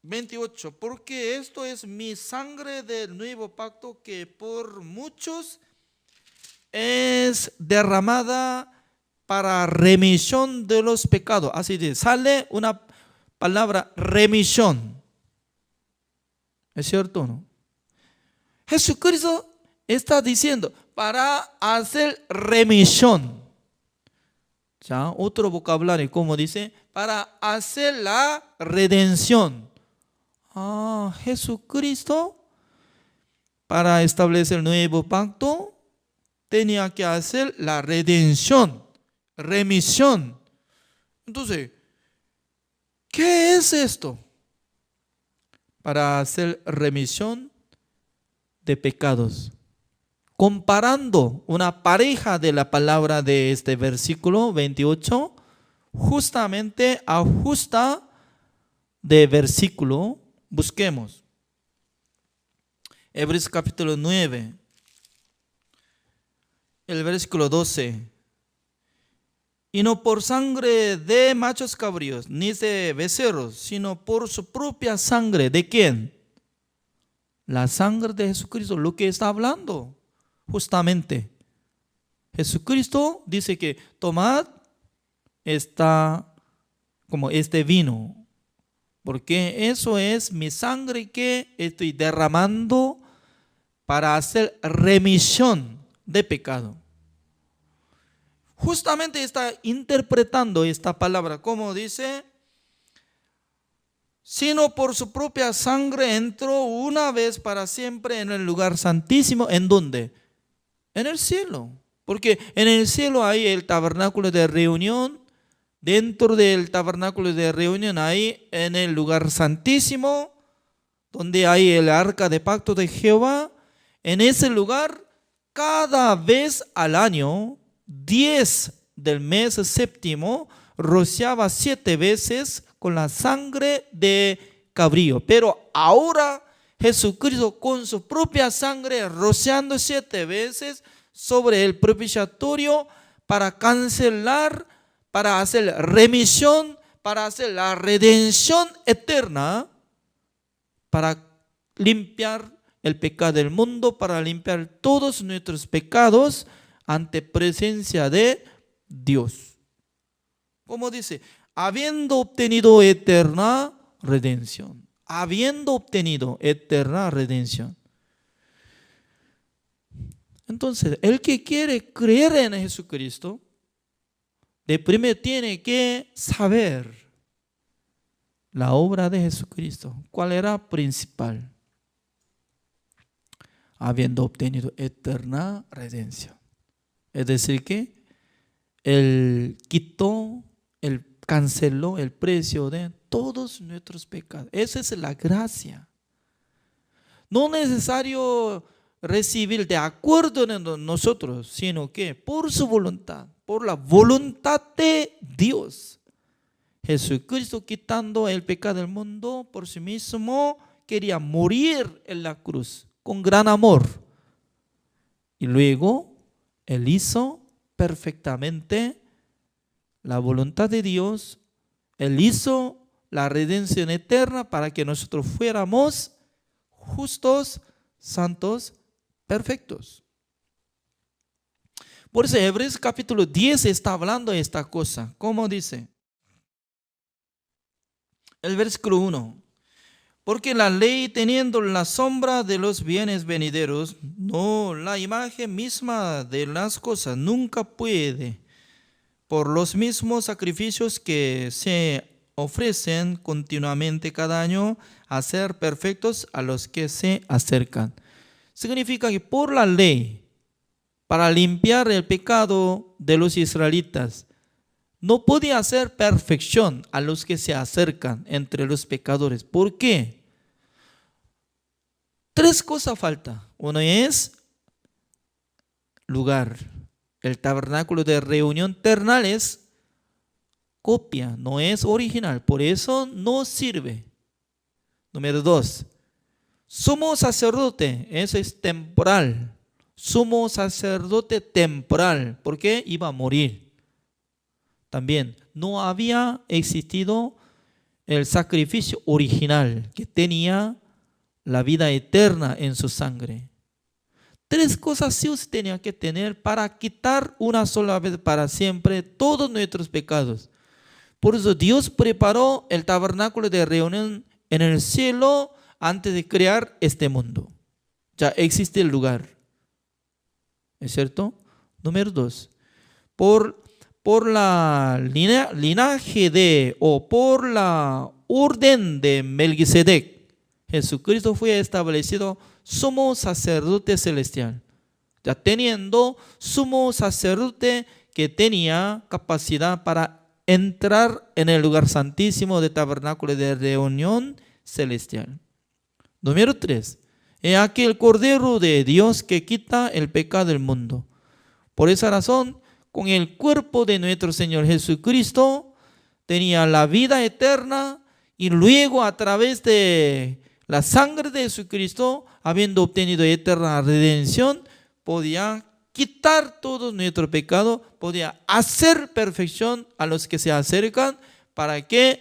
28. Porque esto es mi sangre del nuevo pacto, que por muchos es derramada para remisión de los pecados. Así dice, sale una palabra remisión. ¿Es cierto o no? Jesucristo está diciendo para hacer remisión. Ya, otro vocabulario, como dice, para hacer la redención. Jesucristo, para establecer el nuevo pacto, tenía que hacer la redención, remisión. Entonces, ¿qué es esto? Para hacer remisión de pecados. Comparando una pareja de la palabra de este versículo 28, justamente ajusta de versículo. Busquemos Hebreos capítulo 9, el versículo 12. Y no por sangre de machos cabríos, ni de becerros, sino por su propia sangre. ¿De quién? La sangre de Jesucristo, lo que está hablando. Justamente, Jesucristo dice que tomad como este vino, porque eso es mi sangre que estoy derramando para hacer remisión de pecado. Justamente está interpretando esta palabra, como dice, sino por su propia sangre entró una vez para siempre en el lugar santísimo. ¿En dónde? En el cielo. Porque en el cielo hay el tabernáculo de reunión. Dentro del tabernáculo de reunión hay en el lugar santísimo, donde hay el arca de pacto de Jehová. En ese lugar, cada vez al año, 10 del mes séptimo, rociaba 7 veces con la sangre de cabrío. Pero ahora Jesucristo con su propia sangre rociando 7 veces sobre el propiciatorio para cancelar, para hacer remisión, para hacer la redención eterna, para limpiar el pecado del mundo, para limpiar todos nuestros pecados ante presencia de Dios. Como dice, habiendo obtenido eterna redención. Habiendo obtenido eterna redención. Entonces, el que quiere creer en Jesucristo, de primero tiene que saber la obra de Jesucristo. ¿Cuál era principal? Habiendo obtenido eterna redención. Es decir que Él quitó, Él canceló el precio de todos nuestros pecados. Esa es la gracia. No es necesario recibir de acuerdo en nosotros, sino que por su voluntad, por la voluntad de Dios. Jesucristo quitando el pecado del mundo por sí mismo, quería morir en la cruz con gran amor. Y luego Él hizo perfectamente la voluntad de Dios. Él hizo la redención eterna para que nosotros fuéramos justos, santos, perfectos. Por eso Hebreos capítulo 10 está hablando de esta cosa. ¿Cómo dice? El versículo 1. Porque la ley, teniendo la sombra de los bienes venideros, no la imagen misma de las cosas, nunca puede, por los mismos sacrificios que se ofrecen continuamente cada año, hacer perfectos a los que se acercan. Significa que por la ley, para limpiar el pecado de los israelitas, no podía hacer perfección a los que se acercan entre los pecadores. ¿Por qué? 3 cosas faltan. Uno es lugar. El tabernáculo de reunión terrenal es copia, no es original. Por eso no sirve. Número 2. Sumo sacerdote, eso es temporal. Sumo sacerdote temporal, porque iba a morir. También no había existido el sacrificio original que tenía la vida eterna en su sangre. 3 cosas sí usted tenía que tener para quitar una sola vez para siempre todos nuestros pecados. Por eso Dios preparó el tabernáculo de reunión en el cielo antes de crear este mundo. Ya existe el lugar. ¿Es cierto? Número 2. Por la linaje de o por la orden de Melquisedec, Jesucristo fue establecido sumo sacerdote celestial, ya teniendo sumo sacerdote que tenía capacidad para entrar en el lugar santísimo del tabernáculo de reunión celestial. Número 3. He aquí el Cordero de Dios que quita el pecado del mundo. Por esa razón, con el cuerpo de nuestro Señor Jesucristo, tenía la vida eterna y luego a través de la sangre de Jesucristo, habiendo obtenido eterna redención, podía quitar todo nuestro pecado, podía hacer perfección a los que se acercan para que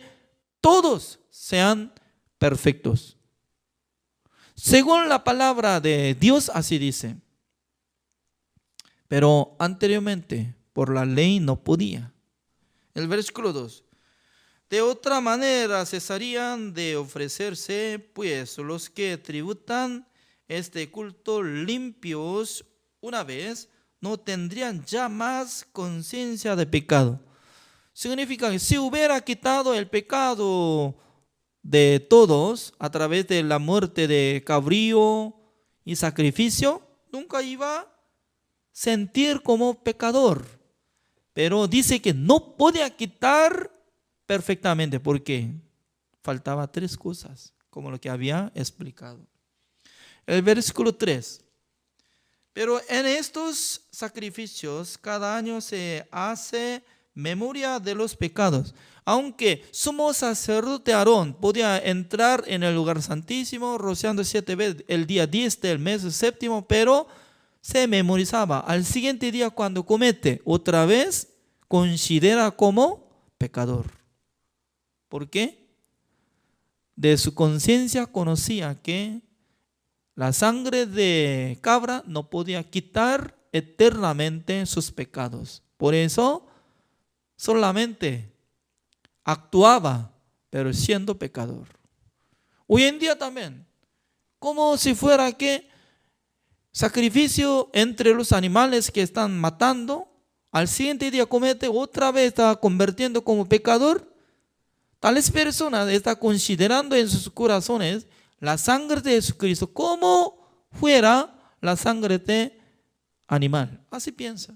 todos sean perfectos. Según la palabra de Dios, así dice. Pero anteriormente, por la ley no podía. El versículo 2. De otra manera cesarían de ofrecerse, pues los que tributan este culto limpios una vez, no tendrían ya más conciencia de pecado. Significa que si hubiera quitado el pecado de todos a través de la muerte de cabrío y sacrificio, nunca iba a sentir como pecador. Pero dice que no podía quitar perfectamente, porque faltaba 3 cosas, como lo que había explicado. El versículo 3. Pero en estos sacrificios cada año se hace memoria de los pecados. Aunque sumo sacerdote Aarón podía entrar en el lugar santísimo rociando 7 veces el día 10 del mes séptimo, pero se memorizaba. Al siguiente día, cuando comete otra vez, considera como pecador. ¿Por qué? De su conciencia conocía que la sangre de cabra no podía quitar eternamente sus pecados. Por eso solamente actuaba, pero siendo pecador. Hoy en día también, como si fuera que sacrificio entre los animales que están matando, al siguiente día comete otra vez, está convirtiendo como pecador. Tales personas están considerando en sus corazones la sangre de Jesucristo como fuera la sangre de animal. Así piensa.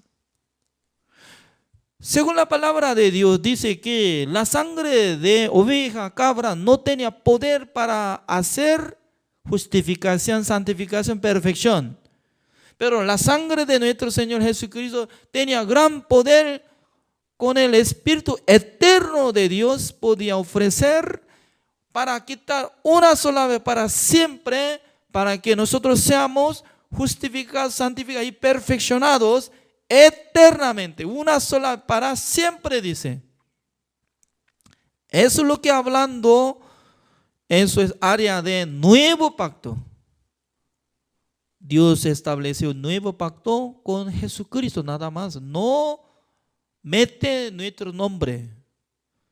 Según la palabra de Dios dice que la sangre de oveja, cabra no tenía poder para hacer justificación, santificación, perfección. Pero la sangre de nuestro Señor Jesucristo tenía gran poder. Con el Espíritu eterno de Dios podía ofrecer para quitar una sola vez para siempre, para que nosotros seamos justificados, santificados y perfeccionados eternamente. Una sola para siempre, dice. Eso es lo que hablando, eso es área de nuevo pacto. Dios estableció un nuevo pacto con Jesucristo, nada más. No mete nuestro nombre,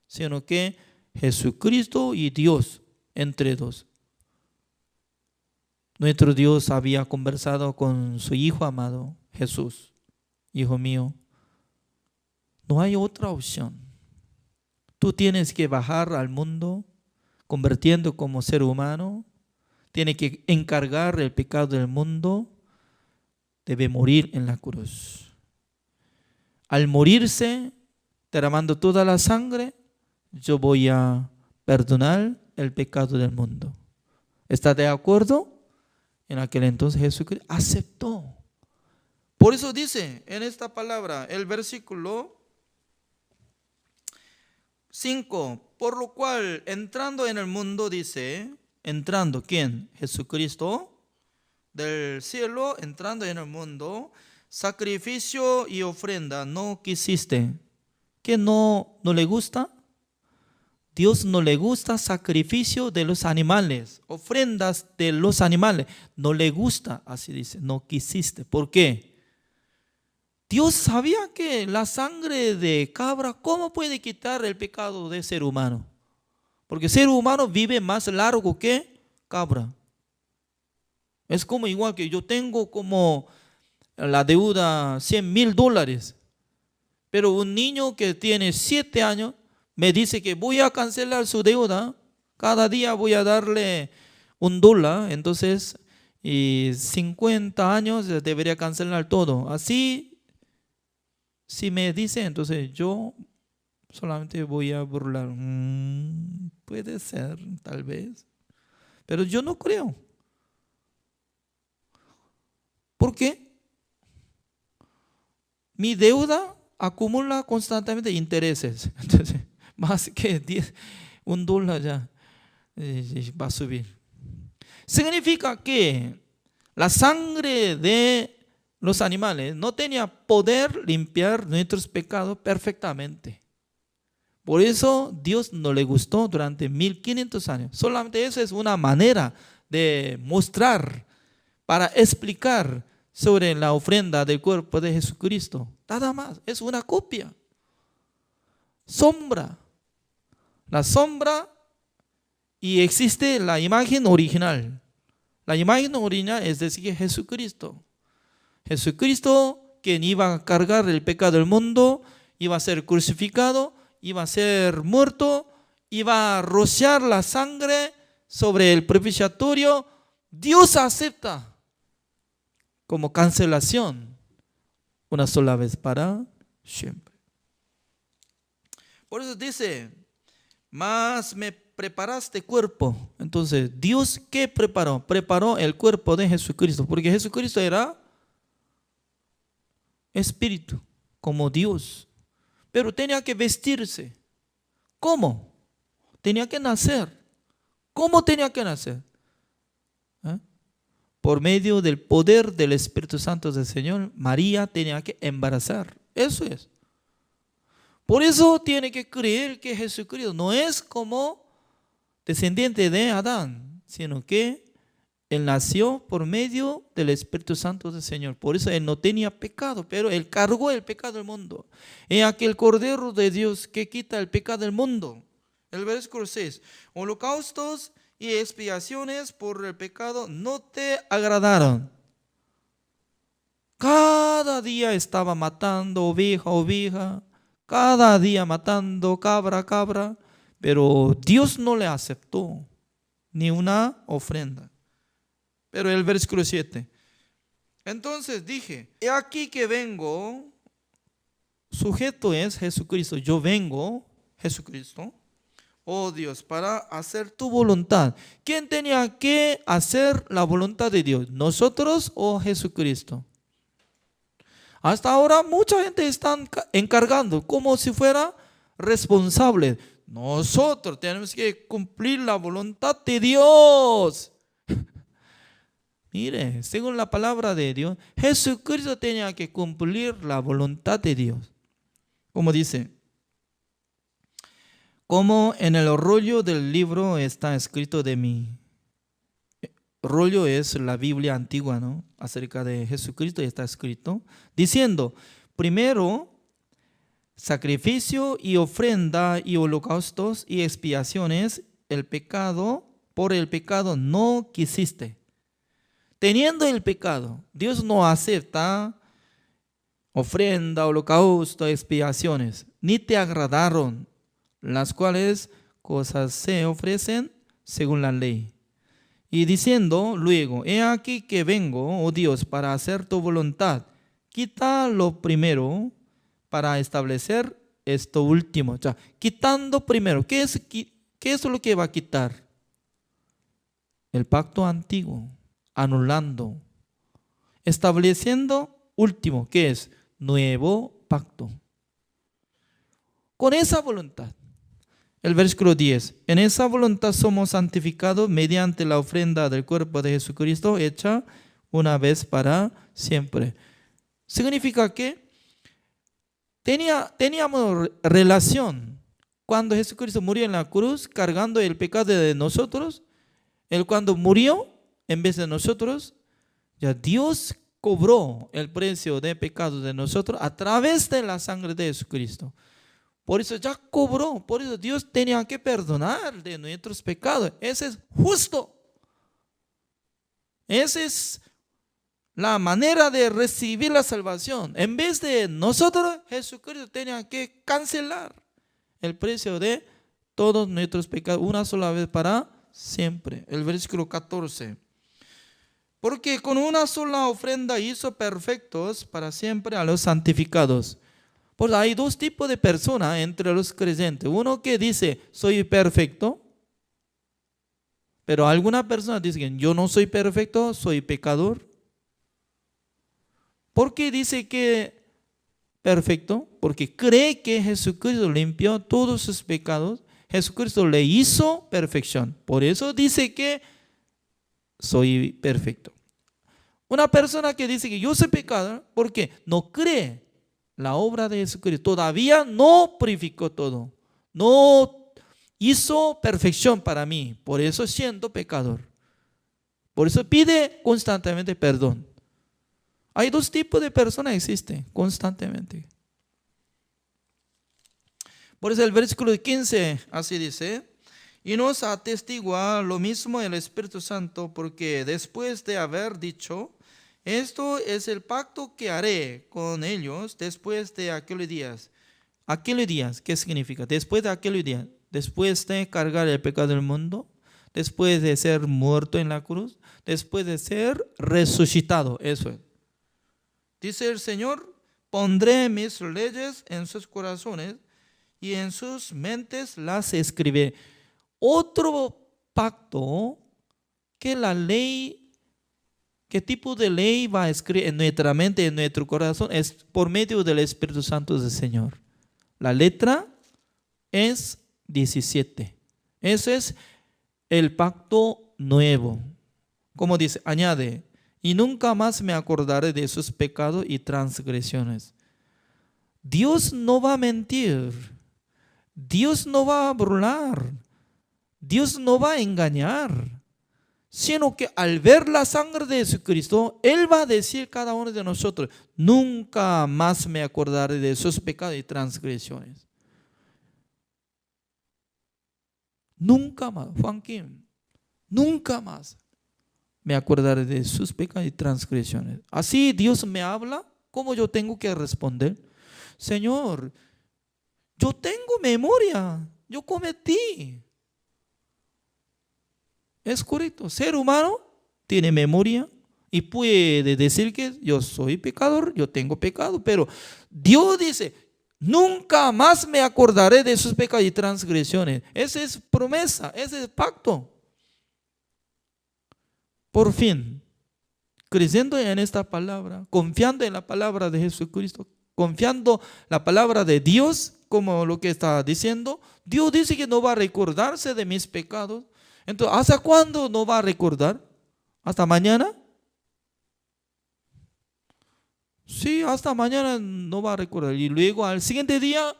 sino que Jesucristo y Dios entre dos. Nuestro Dios había conversado con su Hijo amado, Jesús. Hijo mío, no hay otra opción. Tú tienes que bajar al mundo, convirtiendo como ser humano. Tienes que encargar el pecado del mundo. Debe morir en la cruz. Al morirse, derramando toda la sangre, yo voy a perdonar el pecado del mundo. ¿Está de acuerdo? En aquel entonces Jesucristo aceptó. Por eso dice en esta palabra, el versículo 5, por lo cual entrando en el mundo, dice, entrando, ¿quién? Jesucristo, del cielo, entrando en el mundo, sacrificio y ofrenda no quisiste. ¿Qué no le gusta? Dios no le gusta sacrificio de los animales, ofrendas de los animales. No le gusta, así dice, no quisiste. ¿Por qué? Dios sabía que la sangre de cabra, ¿cómo puede quitar el pecado del ser humano? Porque el ser humano vive más largo que cabra. Es como igual que yo tengo como la deuda $100,000, pero un niño que tiene 7 años me dice que voy a cancelar su deuda, cada día voy a darle $1, entonces y 50 años debería cancelar todo. Así, si me dice, entonces yo solamente voy a burlar. Puede ser, tal vez, pero yo no creo. ¿Por qué? Mi deuda acumula constantemente intereses. Entonces, más que $1 ya va a subir. Significa que la sangre de los animales no tenía poder limpiar nuestros pecados perfectamente. Por eso Dios no le gustó durante 1500 años. Solamente eso es una manera de mostrar, para explicar sobre la ofrenda del cuerpo de Jesucristo. Nada más, es una copia. Sombra. La sombra y existe la imagen original. La imagen original es decir, Jesucristo. Jesucristo, quien iba a cargar el pecado del mundo, iba a ser crucificado, iba a ser muerto, iba a rociar la sangre sobre el propiciatorio. Dios acepta como cancelación una sola vez para siempre. Por eso dice, mas me preparaste cuerpo. Entonces, ¿Dios qué preparó? Preparó el cuerpo de Jesucristo, porque Jesucristo era espíritu, como Dios, pero tenía que vestirse. ¿Cómo? Tenía que nacer. ¿Cómo tenía que nacer? Por medio del poder del Espíritu Santo del Señor, María tenía que embarazar. Eso es. Por eso tiene que creer que Jesucristo no es como descendiente de Adán, sino que Él nació por medio del Espíritu Santo del Señor. Por eso Él no tenía pecado, pero Él cargó el pecado del mundo. Es aquel Cordero de Dios que quita el pecado del mundo. El versículo 6. Holocaustos y expiaciones por el pecado no te agradaron. Cada día estaba matando oveja. Cada día matando cabra. Pero Dios no le aceptó ni una ofrenda. Pero el versículo 7. Entonces dije, he aquí que vengo. Sujeto es Jesucristo. Yo vengo, Jesucristo. Oh Dios, para hacer tu voluntad. ¿Quién tenía que hacer la voluntad de Dios? ¿Nosotros o Jesucristo? Hasta ahora mucha gente está encargando como si fuera responsable. Nosotros tenemos que cumplir la voluntad de Dios. Mire, según la palabra de Dios, Jesucristo tenía que cumplir la voluntad de Dios. Como dice, como en el rollo del libro está escrito de mí. Rollo es la Biblia antigua, ¿no? Acerca de Jesucristo está escrito, diciendo, primero, sacrificio y ofrenda y holocaustos y expiaciones, por el pecado no quisiste. Teniendo el pecado, Dios no acepta ofrenda, holocausto, expiaciones, ni te agradaron, las cuales cosas se ofrecen según la ley. Y diciendo luego, he aquí que vengo, oh Dios, para hacer tu voluntad. Quita lo primero para establecer esto último. O sea, quitando primero. ¿Qué es lo que va a quitar? El pacto antiguo, anulando. Estableciendo último, ¿qué es? Nuevo pacto. Con esa voluntad. El versículo 10. En esa voluntad somos santificados mediante la ofrenda del cuerpo de Jesucristo hecha una vez para siempre. Significa que teníamos relación. Cuando Jesucristo murió en la cruz cargando el pecado de nosotros, Él cuando murió en vez de nosotros, ya Dios cobró el precio de pecado de nosotros a través de la sangre de Jesucristo. Por eso ya cobró, por eso Dios tenía que perdonar de nuestros pecados. Ese es justo. Esa es la manera de recibir la salvación. En vez de nosotros, Jesucristo tenía que cancelar el precio de todos nuestros pecados una sola vez para siempre. El versículo 14. Porque con una sola ofrenda hizo perfectos para siempre a los santificados. Pues hay dos tipos de personas entre los creyentes. Uno que dice, soy perfecto. Pero alguna persona dice que yo no soy perfecto, soy pecador. ¿Por qué dice que perfecto? Porque cree que Jesucristo limpió todos sus pecados. Jesucristo le hizo perfección. Por eso dice que soy perfecto. Una persona que dice que yo soy pecador, ¿por qué? No cree la obra de Jesucristo. Todavía no purificó todo. No hizo perfección para mí. Por eso siento pecador. Por eso pide constantemente perdón. Hay dos tipos de personas que existen constantemente. Por eso el versículo 15 así dice, y nos atestigua lo mismo el Espíritu Santo, porque después de haber dicho, esto es el pacto que haré con ellos después de aquellos días. ¿Aquellos días qué significa? Después de aquellos días, después de cargar el pecado del mundo, después de ser muerto en la cruz, después de ser resucitado. Eso es. Dice el Señor, pondré mis leyes en sus corazones y en sus mentes las escribiré. Otro pacto que la ley ¿Qué tipo de ley va a escribir en nuestra mente, en nuestro corazón? Es por medio del Espíritu Santo del Señor. La letra es 17. Ese es el pacto nuevo. Como dice, añade, y nunca más me acordaré de sus pecados y transgresiones. Dios no va a mentir. Dios no va a burlar. Dios no va a engañar. Sino que al ver la sangre de Jesucristo, Él va a decir a cada uno de nosotros, nunca más me acordaré de sus pecados y transgresiones. Nunca más, Juan Kim, nunca más me acordaré de sus pecados y transgresiones. Así Dios me habla, ¿cómo yo tengo que responder? Señor, yo tengo memoria, yo cometí. Es correcto, ser humano tiene memoria y puede decir que yo soy pecador, yo tengo pecado, pero Dios dice, nunca más me acordaré de sus pecados y transgresiones. Esa es promesa, ese es pacto. Por fin, creyendo en esta palabra, confiando en la palabra de Jesucristo, confiando en la palabra de Dios, como lo que está diciendo, Dios dice que no va a recordarse de mis pecados. Entonces, ¿hasta cuándo no va a recordar? ¿Hasta mañana? Sí, hasta mañana no va a recordar. Y luego al siguiente día,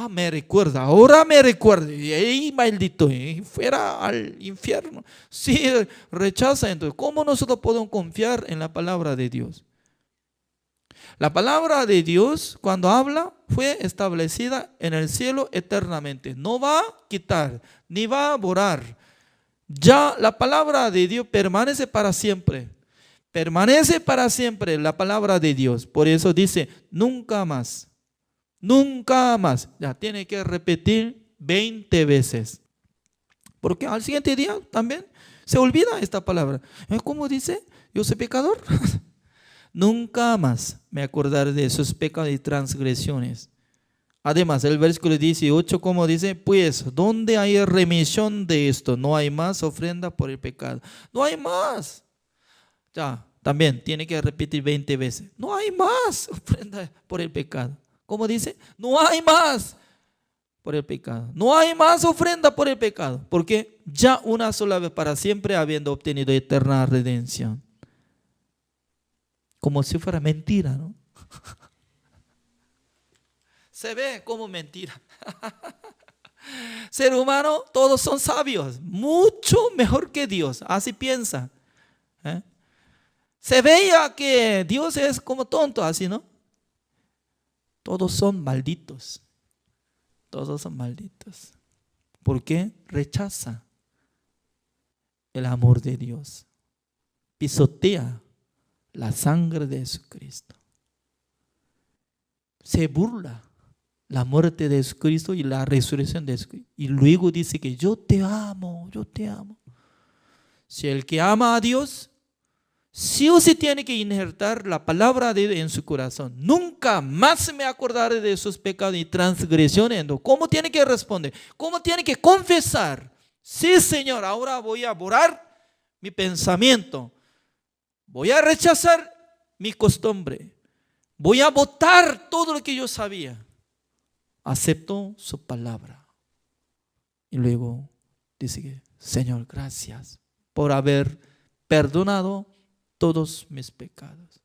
me recuerda, ahora me recuerda. Y ahí, maldito, fuera al infierno. Sí, rechaza. Entonces, ¿cómo nosotros podemos confiar en la palabra de Dios? La palabra de Dios, cuando habla, fue establecida en el cielo eternamente. No va a quitar, ni va a borrar. Ya la palabra de Dios permanece para siempre. Permanece para siempre la palabra de Dios. Por eso dice, nunca más. Nunca más. Ya tiene que repetir 20 veces. Porque al siguiente día también se olvida esta palabra. ¿Cómo dice? Yo soy pecador. Nunca más me acordaré de sus pecados y transgresiones. Además, el versículo 18, como dice, pues, ¿dónde hay remisión de esto? No hay más ofrenda por el pecado. No hay más. Ya, también tiene que repetir 20 veces. No hay más ofrenda por el pecado. ¿Cómo dice? No hay más por el pecado. No hay más ofrenda por el pecado. Porque ya una sola vez para siempre habiendo obtenido eterna redención. Como si fuera mentira, ¿no? Se ve como mentira. Ser humano, todos son sabios, mucho mejor que Dios, así piensa. Se veía que Dios es como tonto, así, ¿no? Todos son malditos. Todos son malditos. ¿Por qué? Rechaza el amor de Dios. Pisotea la sangre de Jesucristo. Se burla la muerte de Jesucristo y la resurrección de Jesucristo. Y luego dice que yo te amo, yo te amo. Si el que ama a Dios, sí o sí tiene que injertar la palabra de Dios en su corazón. Nunca más me acordaré de sus pecados y transgresiones. ¿Cómo tiene que responder? ¿Cómo tiene que confesar? Sí, Señor, ahora voy a borrar mi pensamiento. Voy a rechazar mi costumbre. Voy a botar todo lo que yo sabía. Acepto su palabra. Y luego dice que, Señor, gracias por haber perdonado todos mis pecados,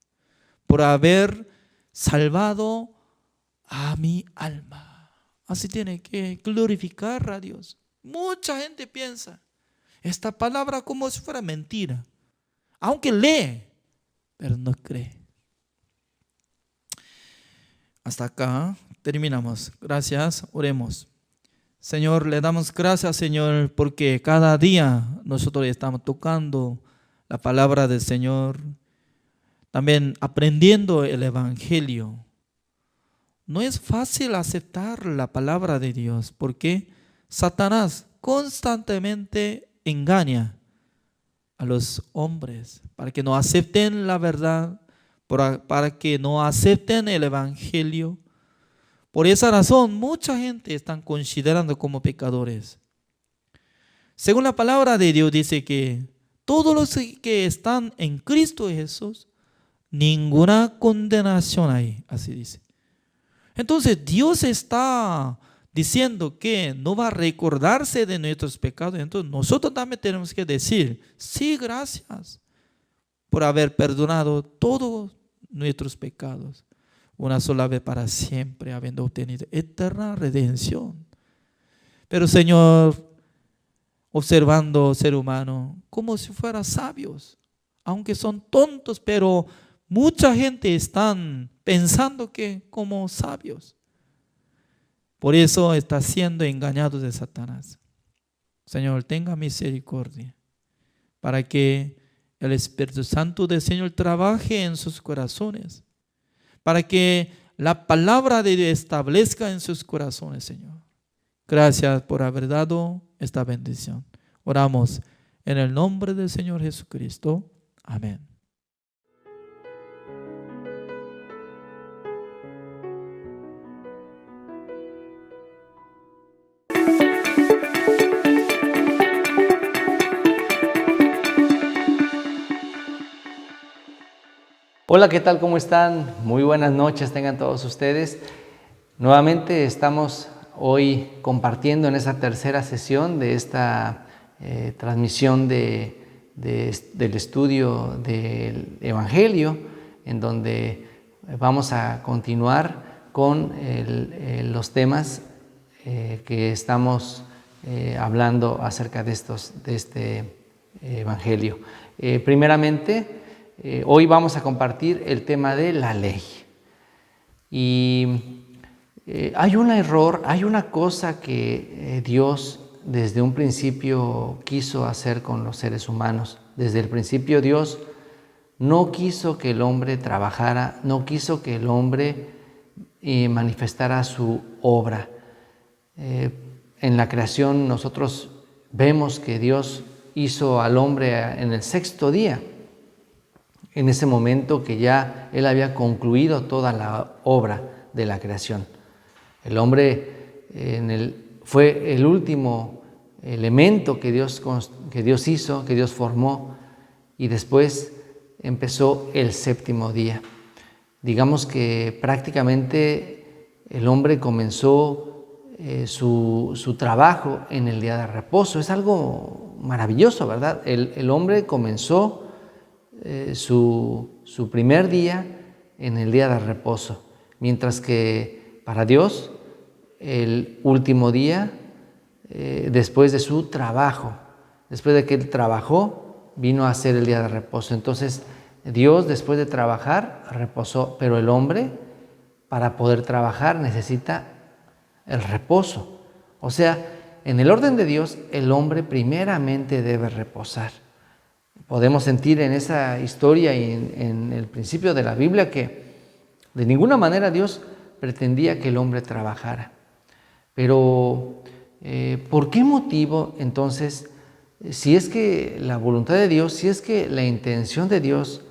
por haber salvado a mi alma. Así tiene que glorificar a Dios. Mucha gente piensa esta palabra como si fuera mentira, aunque lee, pero no cree. Hasta acá terminamos. Gracias, oremos. Señor, le damos gracias, Señor, porque cada día nosotros estamos tocando la palabra del Señor, también aprendiendo el Evangelio. No es fácil aceptar la palabra de Dios porque Satanás constantemente engaña a los hombres para que no acepten la verdad, para que no acepten el Evangelio. Por esa razón, mucha gente están considerando como pecadores. Según la palabra de Dios dice que todos los que están en Cristo Jesús, ninguna condenación hay, así dice. Entonces Dios está diciendo que no va a recordarse de nuestros pecados. Entonces nosotros también tenemos que decir, sí, gracias por haber perdonado todos nuestros pecados, una sola vez para siempre, habiendo obtenido eterna redención. Pero Señor, observando ser humano como si fueran sabios, aunque son tontos, pero mucha gente están pensando que como sabios. Por eso está siendo engañados de Satanás. Señor, tenga misericordia para que el Espíritu Santo del Señor trabaje en sus corazones, para que la palabra de Dios establezca en sus corazones, Señor. Gracias por haber dado esta bendición. Oramos en el nombre del Señor Jesucristo. Amén. Hola, ¿qué tal? ¿Cómo están? Muy buenas noches tengan todos ustedes. Nuevamente estamos hoy compartiendo en esta tercera sesión de esta transmisión del estudio del Evangelio, en donde vamos a continuar con los temas que estamos hablando acerca de este Evangelio. Primeramente, hoy vamos a compartir el tema de la ley. Y hay un error, hay una cosa que Dios desde un principio quiso hacer con los seres humanos. Desde el principio Dios no quiso que el hombre trabajara, no quiso que el hombre manifestara su obra. En la creación nosotros vemos que Dios hizo al hombre en el sexto día. En ese momento que ya Él había concluido toda la obra de la creación. El hombre fue el último elemento que Dios hizo, que Dios formó, y después empezó el séptimo día. Digamos que prácticamente el hombre comenzó su trabajo en el día de reposo. Es algo maravilloso, ¿verdad? El hombre comenzó su primer día en el día de reposo, mientras que para Dios el último día, después de su trabajo, después de que Él trabajó, vino a ser el día de reposo. Entonces Dios, después de trabajar, reposó, pero el hombre, para poder trabajar, necesita el reposo. O sea, en el orden de Dios, el hombre primeramente debe reposar. Podemos sentir en esa historia y en el principio de la Biblia que de ninguna manera Dios pretendía que el hombre trabajara. Pero, ¿por qué motivo entonces, si es que la voluntad de Dios, si es que la intención de Dios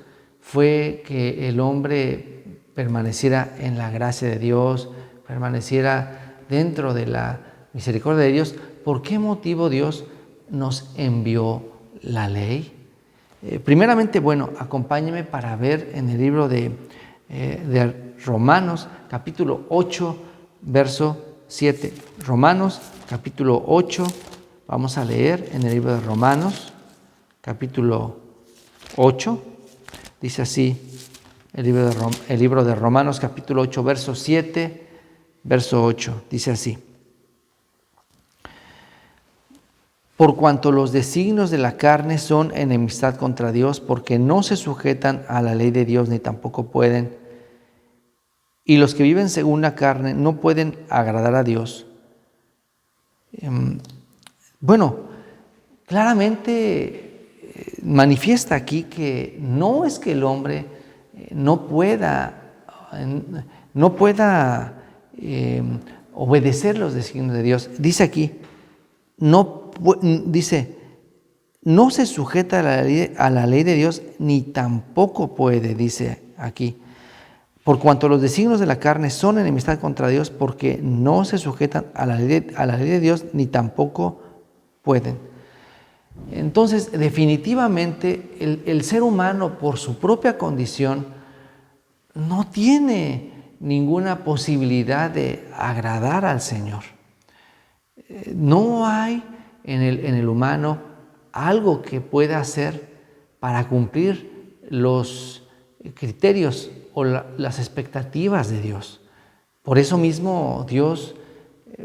fue que el hombre permaneciera en la gracia de Dios, permaneciera dentro de la misericordia de Dios, ¿por qué motivo Dios nos envió la ley? Primeramente, bueno, acompáñeme para ver en el libro de Romanos, capítulo 8, verso 7. Romanos, capítulo 8, vamos a leer en el libro de Romanos, capítulo 8, dice así, el libro de Romanos, capítulo 8, verso 7, verso 8, dice así. Por cuanto los designios de la carne son enemistad contra Dios, porque no se sujetan a la ley de Dios, ni tampoco pueden. Y los que viven según la carne no pueden agradar a Dios. Bueno, claramente manifiesta aquí que no es que el hombre no pueda obedecer los designios de Dios. Dice aquí, no se sujeta a la ley de Dios, ni tampoco puede, dice aquí. Por cuanto los designios de la carne son enemistad contra Dios, porque no se sujetan a la ley de Dios, ni tampoco pueden. Entonces, definitivamente, el ser humano, por su propia condición, no tiene ninguna posibilidad de agradar al Señor. No hay en el humano algo que pueda hacer para cumplir los criterios o las expectativas de Dios. Por eso mismo Dios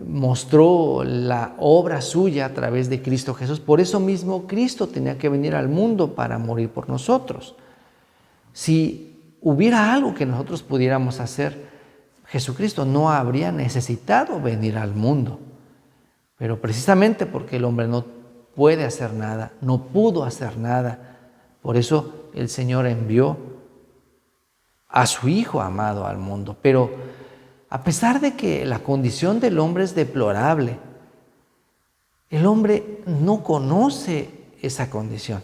mostró la obra suya a través de Cristo Jesús. Por eso mismo Cristo tenía que venir al mundo para morir por nosotros. Si hubiera algo que nosotros pudiéramos hacer, Jesucristo no habría necesitado venir al mundo. Pero precisamente porque el hombre no puede hacer nada, no pudo hacer nada, por eso el Señor envió a su Hijo amado al mundo. Pero a pesar de que la condición del hombre es deplorable, el hombre no conoce esa condición.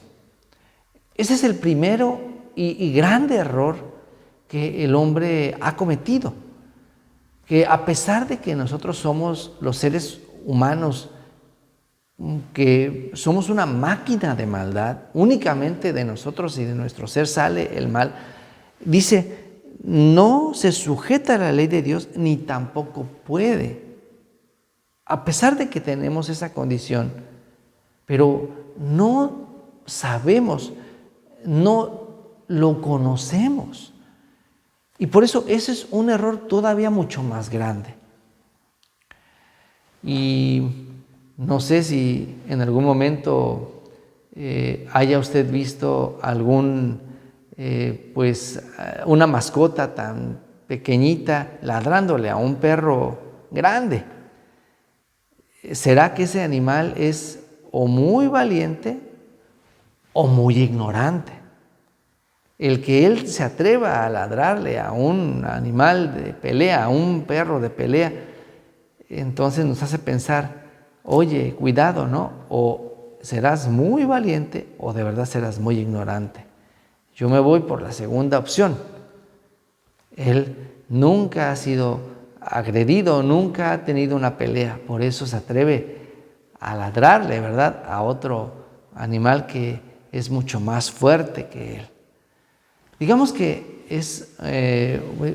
Ese es el primero y grande error que el hombre ha cometido. Que a pesar de que nosotros somos los seres humanos, que somos una máquina de maldad, únicamente de nosotros y de nuestro ser sale el mal, dice, no se sujeta a la ley de Dios ni tampoco puede. A pesar de que tenemos esa condición, pero no sabemos, no lo conocemos. Y por eso ese es un error todavía mucho más grande. Y no sé si en algún momento haya usted visto una mascota tan pequeñita ladrándole a un perro grande. ¿Será que ese animal es o muy valiente o muy ignorante? El que él se atreva a ladrarle a un animal de pelea, a un perro de pelea, entonces nos hace pensar, oye, cuidado, ¿no? O serás muy valiente o de verdad serás muy ignorante. Yo me voy por la segunda opción. Él nunca ha sido agredido, nunca ha tenido una pelea, por eso se atreve a ladrarle, ¿verdad?, a otro animal que es mucho más fuerte que él. Digamos que es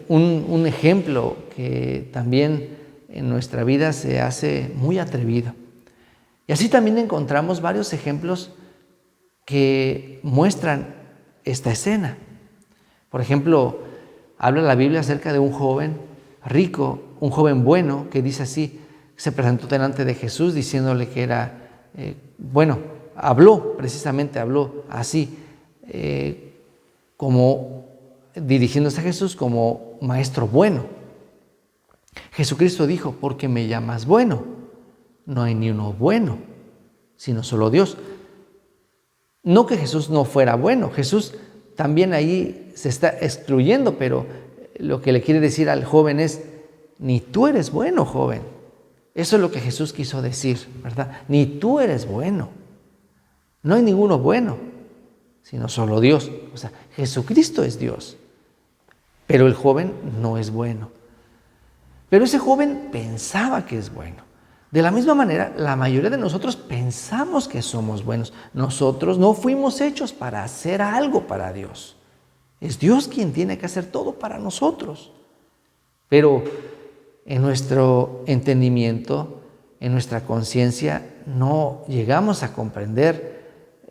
un ejemplo que también en nuestra vida se hace muy atrevido. Y así también encontramos varios ejemplos que muestran esta escena. Por ejemplo, habla la Biblia acerca de un joven rico, un joven bueno, que dice así, se presentó delante de Jesús diciéndole que era, habló así, como dirigiéndose a Jesús como maestro bueno. Jesucristo dijo, ¿por qué me llamas bueno? No hay ni uno bueno, sino solo Dios. No que Jesús no fuera bueno, Jesús también ahí se está excluyendo, pero lo que le quiere decir al joven es, ni tú eres bueno, joven. Eso es lo que Jesús quiso decir, ¿verdad? Ni tú eres bueno. No hay ninguno bueno, sino solo Dios. O sea, Jesucristo es Dios, pero el joven no es bueno. Pero ese joven pensaba que es bueno. De la misma manera, la mayoría de nosotros pensamos que somos buenos. Nosotros no fuimos hechos para hacer algo para Dios. Es Dios quien tiene que hacer todo para nosotros. Pero en nuestro entendimiento, en nuestra conciencia, no llegamos a comprender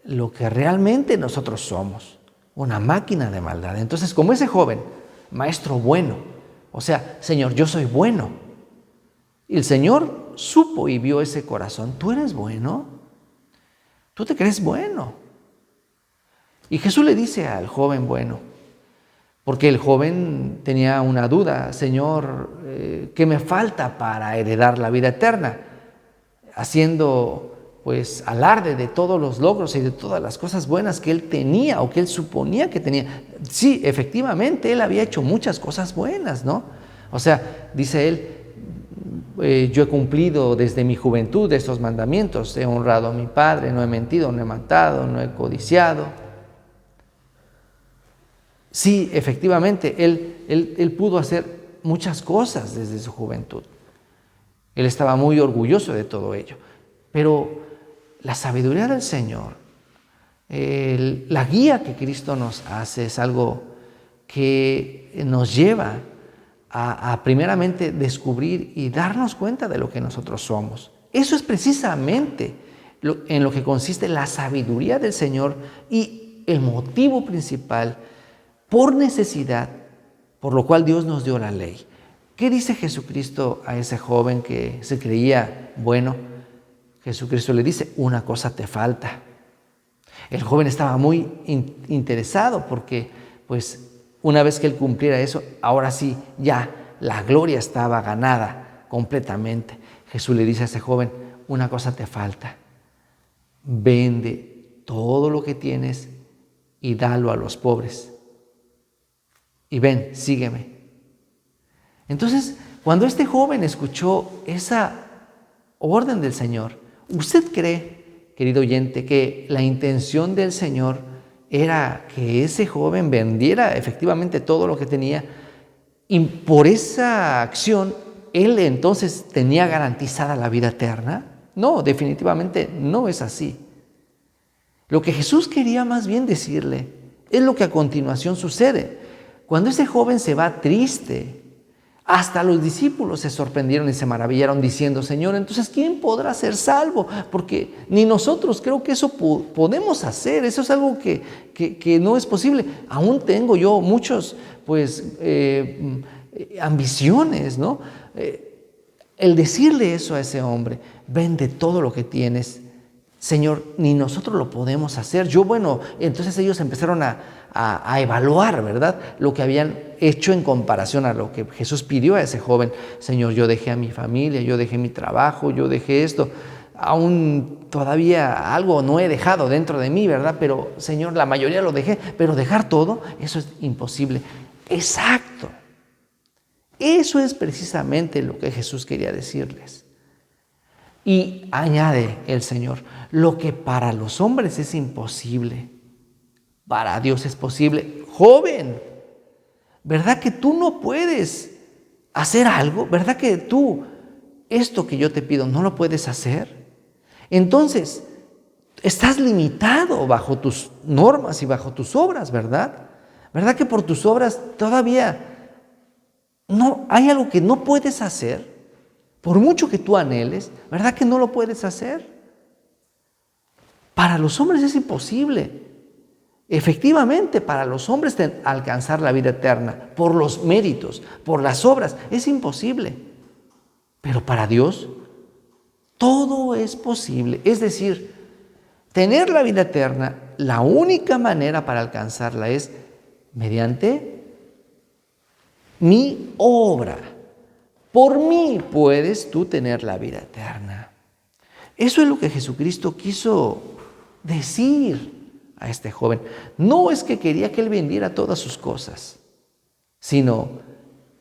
lo que realmente nosotros somos, una máquina de maldad. Entonces, como ese joven, maestro bueno, o sea, Señor, yo soy bueno. Y el Señor supo y vio ese corazón. ¿Tú eres bueno? ¿Tú te crees bueno? Y Jesús le dice al joven bueno, porque el joven tenía una duda, Señor, ¿qué me falta para heredar la vida eterna? Haciendo pues alarde de todos los logros y de todas las cosas buenas que él tenía o que él suponía que tenía. Sí, efectivamente, él había hecho muchas cosas buenas, ¿no? O sea, dice él, yo he cumplido desde mi juventud estos mandamientos, he honrado a mi padre, no he mentido, no he matado, no he codiciado. Sí, efectivamente, él pudo hacer muchas cosas desde su juventud. Él estaba muy orgulloso de todo ello. Pero la sabiduría del Señor, la guía que Cristo nos hace es algo que nos lleva a primeramente descubrir y darnos cuenta de lo que nosotros somos. Eso es precisamente en lo que consiste la sabiduría del Señor y el motivo principal por necesidad, por lo cual Dios nos dio la ley. ¿Qué dice Jesucristo a ese joven que se creía bueno? Jesucristo le dice, una cosa te falta. El joven estaba muy interesado porque, pues, una vez que él cumpliera eso, ahora sí, ya la gloria estaba ganada completamente. Jesús le dice a ese joven, una cosa te falta. Vende todo lo que tienes y dalo a los pobres. Y ven, sígueme. Entonces, cuando este joven escuchó esa orden del Señor, ¿usted cree, querido oyente, que la intención del Señor era que ese joven vendiera efectivamente todo lo que tenía y por esa acción él entonces tenía garantizada la vida eterna? No, definitivamente no es así. Lo que Jesús quería más bien decirle es lo que a continuación sucede. Cuando ese joven se va triste, hasta los discípulos se sorprendieron y se maravillaron diciendo, Señor, entonces ¿quién podrá ser salvo? Porque ni nosotros creo que eso podemos hacer, eso es algo que no es posible. Aún tengo yo muchos, ambiciones, ¿no? El decirle eso a ese hombre, vende todo lo que tienes, Señor, ni nosotros lo podemos hacer. Entonces ellos empezaron a evaluar, ¿verdad?, lo que habían hecho en comparación a lo que Jesús pidió a ese joven. Señor, yo dejé a mi familia, yo dejé mi trabajo, yo dejé esto. Aún todavía algo no he dejado dentro de mí, ¿verdad? Pero, Señor, la mayoría lo dejé. Pero dejar todo, eso es imposible. Exacto. Eso es precisamente lo que Jesús quería decirles. Y añade el Señor, lo que para los hombres es imposible, para Dios es posible. Joven, ¿verdad que tú no puedes hacer algo? ¿Verdad que tú, esto que yo te pido, no lo puedes hacer? Entonces, estás limitado bajo tus normas y bajo tus obras, ¿verdad? ¿Verdad que por tus obras todavía no hay algo que no puedes hacer? Por mucho que tú anheles, ¿verdad que no lo puedes hacer? Para los hombres es imposible. Efectivamente, para los hombres alcanzar la vida eterna, por los méritos, por las obras, es imposible. Pero para Dios, todo es posible. Es decir, tener la vida eterna, la única manera para alcanzarla es mediante mi obra. Por mí puedes tú tener la vida eterna. Eso es lo que Jesucristo quiso decir a este joven. No es que quería que él vendiera todas sus cosas, sino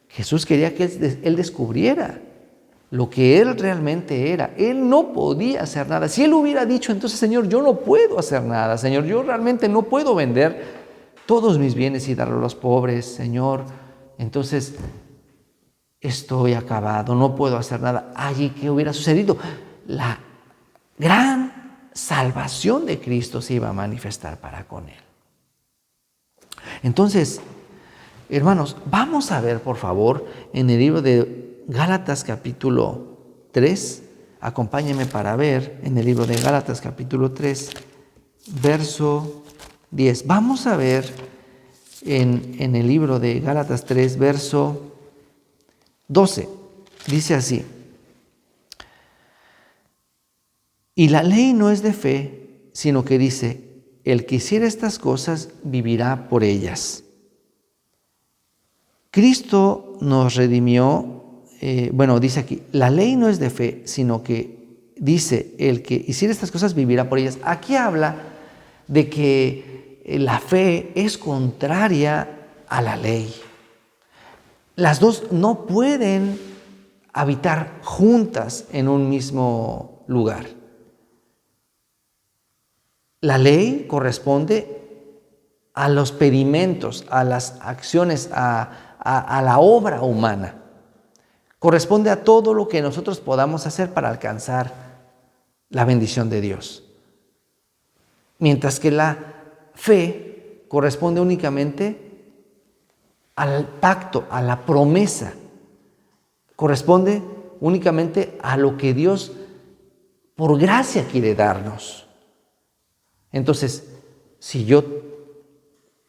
Jesús quería que él descubriera lo que él realmente era. Él no podía hacer nada. Si él hubiera dicho, entonces, Señor, yo no puedo hacer nada, Señor, yo realmente no puedo vender todos mis bienes y darlos a los pobres, Señor, entonces estoy acabado, no puedo hacer nada. Allí, ¿qué hubiera sucedido? La gran salvación de Cristo se iba a manifestar para con él. Entonces, hermanos, vamos a ver, por favor, en el libro de Gálatas capítulo 3, acompáñenme para ver en el libro de Gálatas capítulo 3, verso 10. Vamos a ver en el libro de Gálatas 3, verso 12. Dice así: y la ley no es de fe, sino que dice, el que hiciera estas cosas vivirá por ellas. Cristo nos redimió, dice aquí, la ley no es de fe, sino que dice, el que hiciera estas cosas vivirá por ellas. Aquí habla de que la fe es contraria a la ley. Las dos no pueden habitar juntas en un mismo lugar. La ley corresponde a los pedimentos, a las acciones, a la obra humana. Corresponde a todo lo que nosotros podamos hacer para alcanzar la bendición de Dios. Mientras que la fe corresponde únicamente al pacto, a la promesa. Corresponde únicamente a lo que Dios por gracia quiere darnos. Entonces, si yo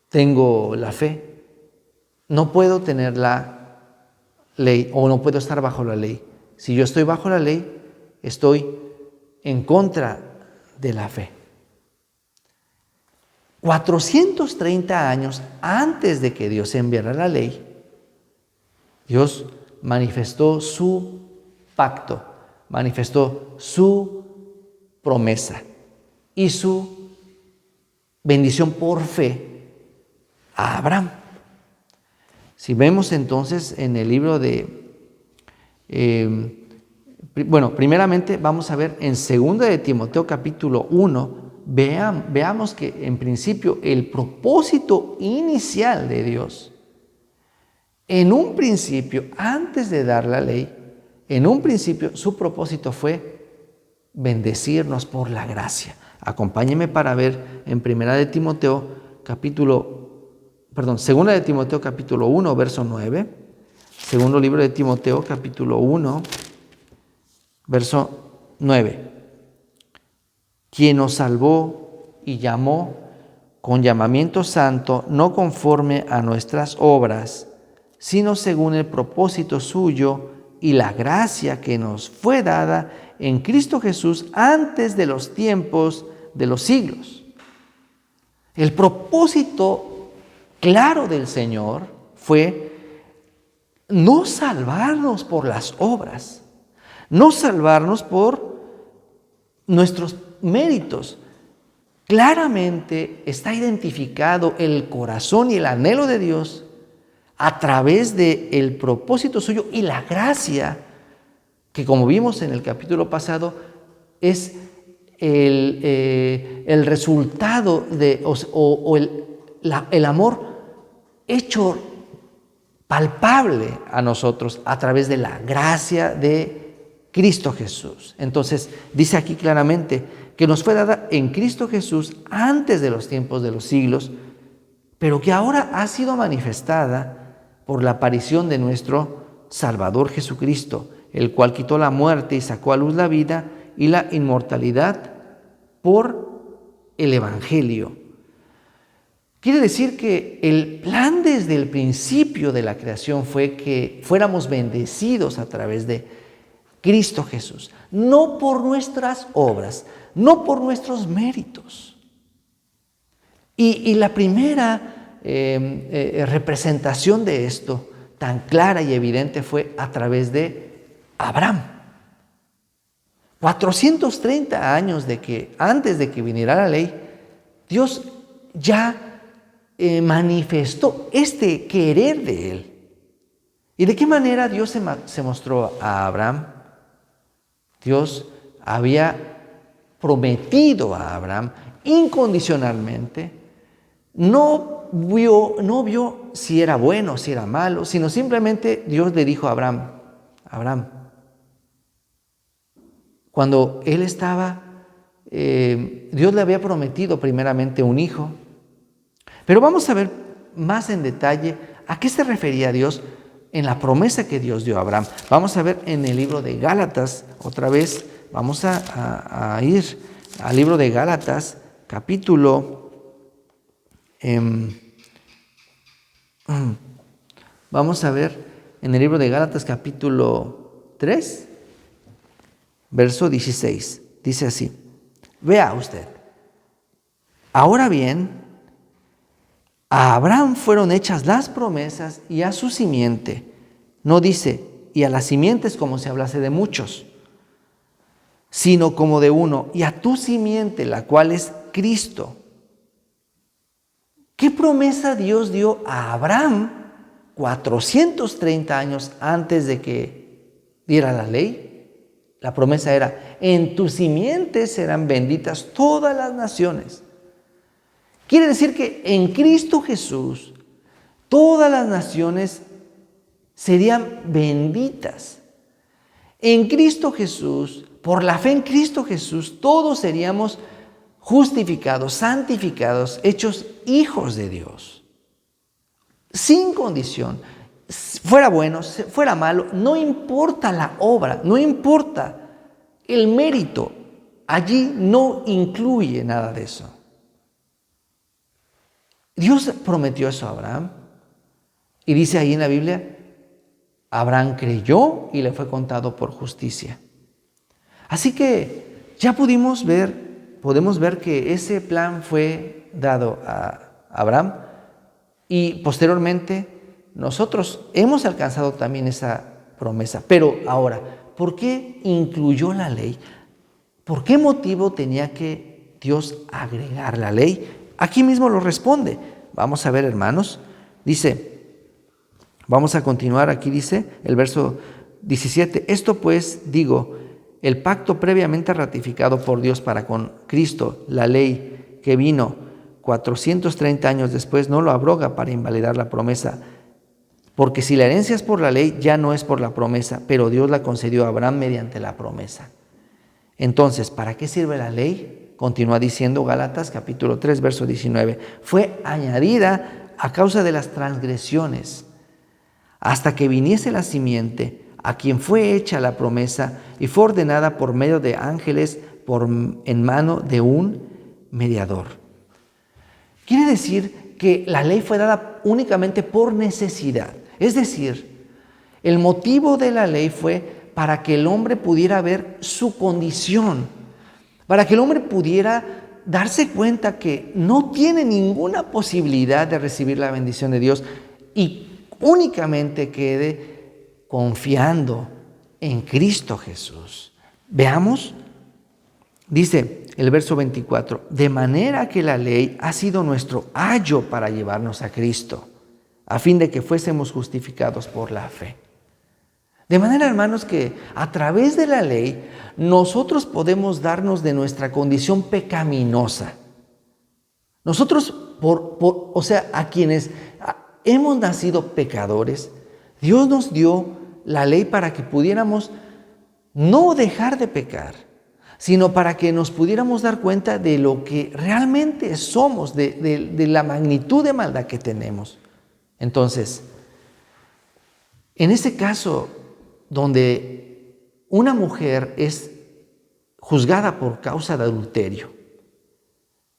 tengo la fe, no puedo tener la ley o no puedo estar bajo la ley. Si yo estoy bajo la ley, estoy en contra de la fe. 430 años antes de que Dios enviara la ley, Dios manifestó su pacto, manifestó su promesa y su bendición por fe a Abraham. Si vemos entonces en el libro de, primeramente vamos a ver en 2 de Timoteo capítulo 1, veamos que en principio el propósito inicial de Dios, en un principio, antes de dar la ley, en un principio su propósito fue bendecirnos por la gracia. Acompáñenme para ver en 2 de Timoteo capítulo 1, verso 9. Segundo libro de Timoteo capítulo 1, verso 9. Quien nos salvó y llamó con llamamiento santo, no conforme a nuestras obras, sino según el propósito suyo y la gracia que nos fue dada en Cristo Jesús antes de los tiempos de los siglos. El propósito claro del Señor fue no salvarnos por las obras, no salvarnos por nuestros méritos. Claramente está identificado el corazón y el anhelo de Dios a través del propósito suyo y la gracia que, como vimos en el capítulo pasado, es el resultado de el amor hecho palpable a nosotros a través de la gracia de Cristo Jesús. Entonces dice aquí claramente que nos fue dada en Cristo Jesús antes de los tiempos de los siglos, pero que ahora ha sido manifestada por la aparición de nuestro Salvador Jesucristo, el cual quitó la muerte y sacó a luz la vida y la inmortalidad por el Evangelio. Quiere decir que el plan desde el principio de la creación fue que fuéramos bendecidos a través de Cristo Jesús, no por nuestras obras, no por nuestros méritos. Y la primera representación de esto tan clara y evidente fue a través de Abraham. 430 años antes de que viniera la ley, Dios ya manifestó este querer de él. ¿Y de qué manera Dios se mostró a Abraham? Dios había prometido a Abraham incondicionalmente. No vio si era bueno, si era malo, sino simplemente Dios le dijo a Abraham, cuando él estaba, Dios le había prometido primeramente un hijo. Pero vamos a ver más en detalle a qué se refería Dios en la promesa que Dios dio a Abraham. Vamos a ver en el libro de Gálatas, otra vez, vamos a ir al libro de Gálatas, capítulo... vamos a ver en el libro de Gálatas capítulo 3, verso 16. Dice así, vea usted, ahora bien, a Abraham fueron hechas las promesas y a su simiente. No dice, y a las simientes como si hablase de muchos, sino como de uno, y a tu simiente, la cual es Cristo. ¿Qué promesa Dios dio a Abraham 430 años antes de que diera la ley? La promesa era, en tu simiente serán benditas todas las naciones. Quiere decir que en Cristo Jesús todas las naciones serían benditas. En Cristo Jesús, por la fe en Cristo Jesús, todos seríamos justificados, santificados, hechos hijos de Dios. Sin condición, fuera bueno, fuera malo, no importa la obra, no importa el mérito, allí no incluye nada de eso. Dios prometió eso a Abraham y dice ahí en la Biblia, Abraham creyó y le fue contado por justicia. Así que ya podemos ver que ese plan fue dado a Abraham y posteriormente nosotros hemos alcanzado también esa promesa. Pero ahora, ¿por qué incluyó la ley? ¿Por qué motivo tenía que Dios agregar la ley? Aquí mismo lo responde. Vamos a ver, hermanos. Dice, vamos a continuar, aquí dice el verso 17. Esto pues digo, el pacto previamente ratificado por Dios para con Cristo, la ley que vino 430 años después, no lo abroga para invalidar la promesa. Porque si la herencia es por la ley, ya no es por la promesa, pero Dios la concedió a Abraham mediante la promesa. Entonces, ¿para qué sirve la ley? Continúa diciendo Gálatas capítulo 3, verso 19. Fue añadida a causa de las transgresiones, hasta que viniese la simiente, a quien fue hecha la promesa y fue ordenada por medio de ángeles en mano de un mediador. Quiere decir que la ley fue dada únicamente por necesidad. Es decir, el motivo de la ley fue para que el hombre pudiera ver su condición, para que el hombre pudiera darse cuenta que no tiene ninguna posibilidad de recibir la bendición de Dios y únicamente quede confiando en Cristo Jesús. Veamos, dice el verso 24, de manera que la ley ha sido nuestro ayo para llevarnos a Cristo, a fin de que fuésemos justificados por la fe. De manera, hermanos, que a través de la ley nosotros podemos darnos de nuestra condición pecaminosa. Nosotros, a quienes hemos nacido pecadores, Dios nos dio la ley para que pudiéramos no dejar de pecar, sino para que nos pudiéramos dar cuenta de lo que realmente somos, de la magnitud de maldad que tenemos. Entonces, en ese caso donde una mujer es juzgada por causa de adulterio,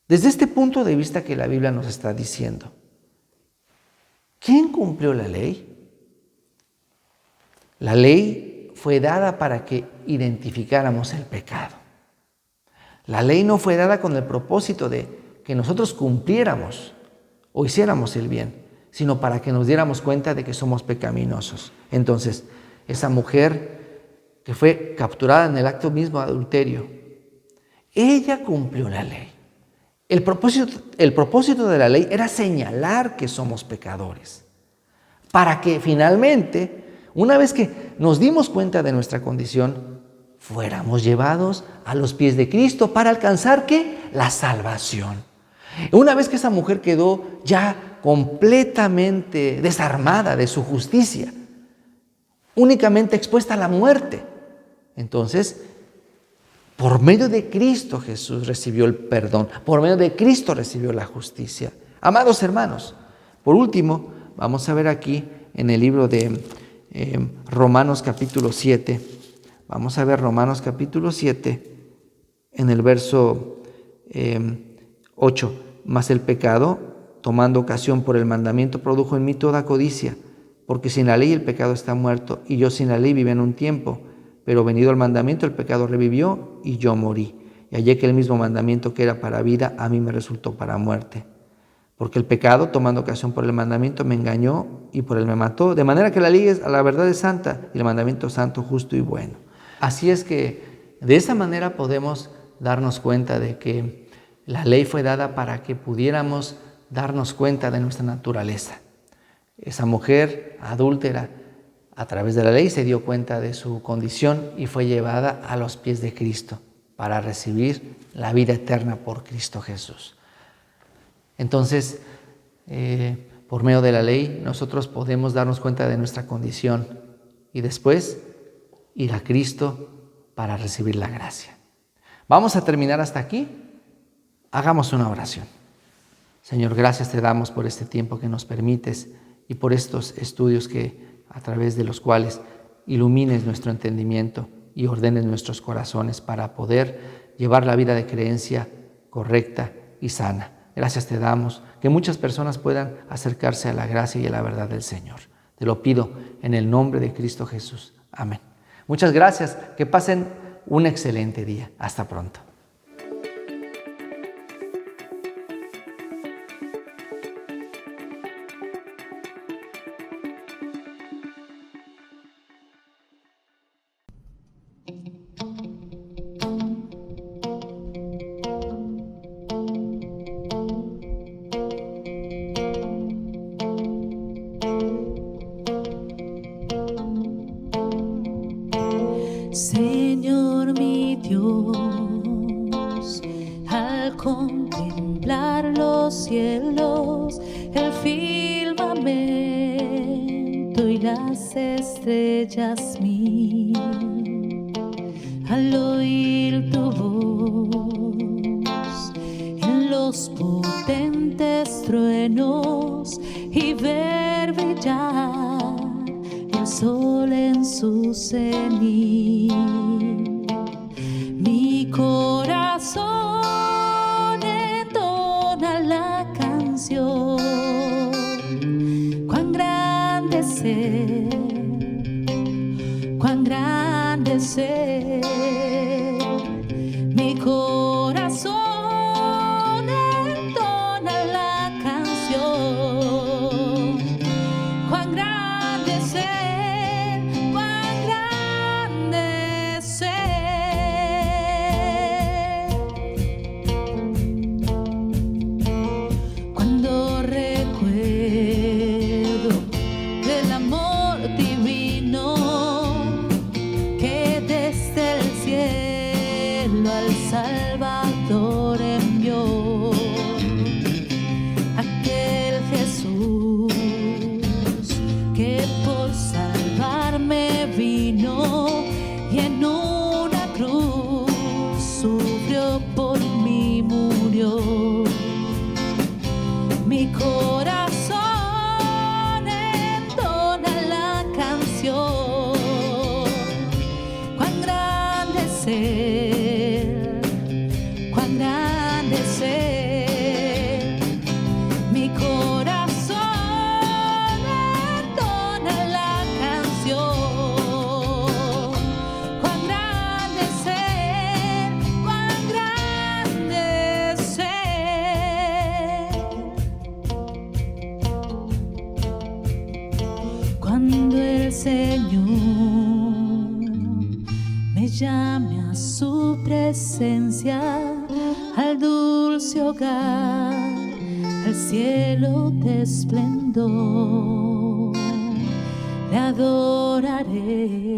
desde este punto de vista que la Biblia nos está diciendo, ¿quién cumplió la ley? La ley fue dada para que identificáramos el pecado. La ley no fue dada con el propósito de que nosotros cumpliéramos o hiciéramos el bien, sino para que nos diéramos cuenta de que somos pecaminosos. Entonces, esa mujer que fue capturada en el acto mismo de adulterio, ella cumplió la ley. El propósito de la ley era señalar que somos pecadores, para que finalmente, una vez que nos dimos cuenta de nuestra condición, fuéramos llevados a los pies de Cristo para alcanzar ¿qué? La salvación. Una vez que esa mujer quedó ya completamente desarmada de su justicia, únicamente expuesta a la muerte, entonces, por medio de Cristo Jesús recibió el perdón, por medio de Cristo recibió la justicia. Amados hermanos, por último, vamos a ver aquí en el libro de Romanos capítulo 7, vamos a ver Romanos capítulo 7, en el verso 8, mas el pecado, tomando ocasión por el mandamiento, produjo en mí toda codicia, porque sin la ley el pecado está muerto, y yo sin la ley vivía en un tiempo, pero venido el mandamiento el pecado revivió y yo morí, y hallé que el mismo mandamiento que era para vida, a mí me resultó para muerte. Porque el pecado, tomando ocasión por el mandamiento, me engañó y por él me mató. De manera que la ley a la verdad es santa y el mandamiento santo, justo y bueno. Así es que de esa manera podemos darnos cuenta de que la ley fue dada para que pudiéramos darnos cuenta de nuestra naturaleza. Esa mujer adúltera, a través de la ley, se dio cuenta de su condición y fue llevada a los pies de Cristo para recibir la vida eterna por Cristo Jesús. Entonces, por medio de la ley, nosotros podemos darnos cuenta de nuestra condición y después ir a Cristo para recibir la gracia. Vamos a terminar hasta aquí. Hagamos una oración. Señor, gracias te damos por este tiempo que nos permites y por estos estudios a través de los cuales ilumines nuestro entendimiento y ordenes nuestros corazones para poder llevar la vida de creencia correcta y sana. Gracias te damos, que muchas personas puedan acercarse a la gracia y a la verdad del Señor. Te lo pido en el nombre de Cristo Jesús. Amén. Muchas gracias, que pasen un excelente día. Hasta pronto. Señor mi Dios, al contemplar los cielos, el firmamento y las estrellas mil, al oír tu voz en los potentes truenos y ver brillar el sol en su cenit, mi corazón entona la canción. Cuán grande es Él, mi corazón entona la canción. Cuán grande es Él, cuán grande es Él. Cuando recuerdo del amor divino que desde el cielo al Salvador envió, aquel Jesús que por salvarme vino y en una cruz sufrió por mí, murió. Mi corazón entona la canción. Cuán grande es Él, cuán grande es Él. Mi corazón entona la canción. Cuán grande es Él, cuán grande es Él. Cuando el Señor me llame a su presencia, al dulce hogar, al cielo de esplendor, le adoraré.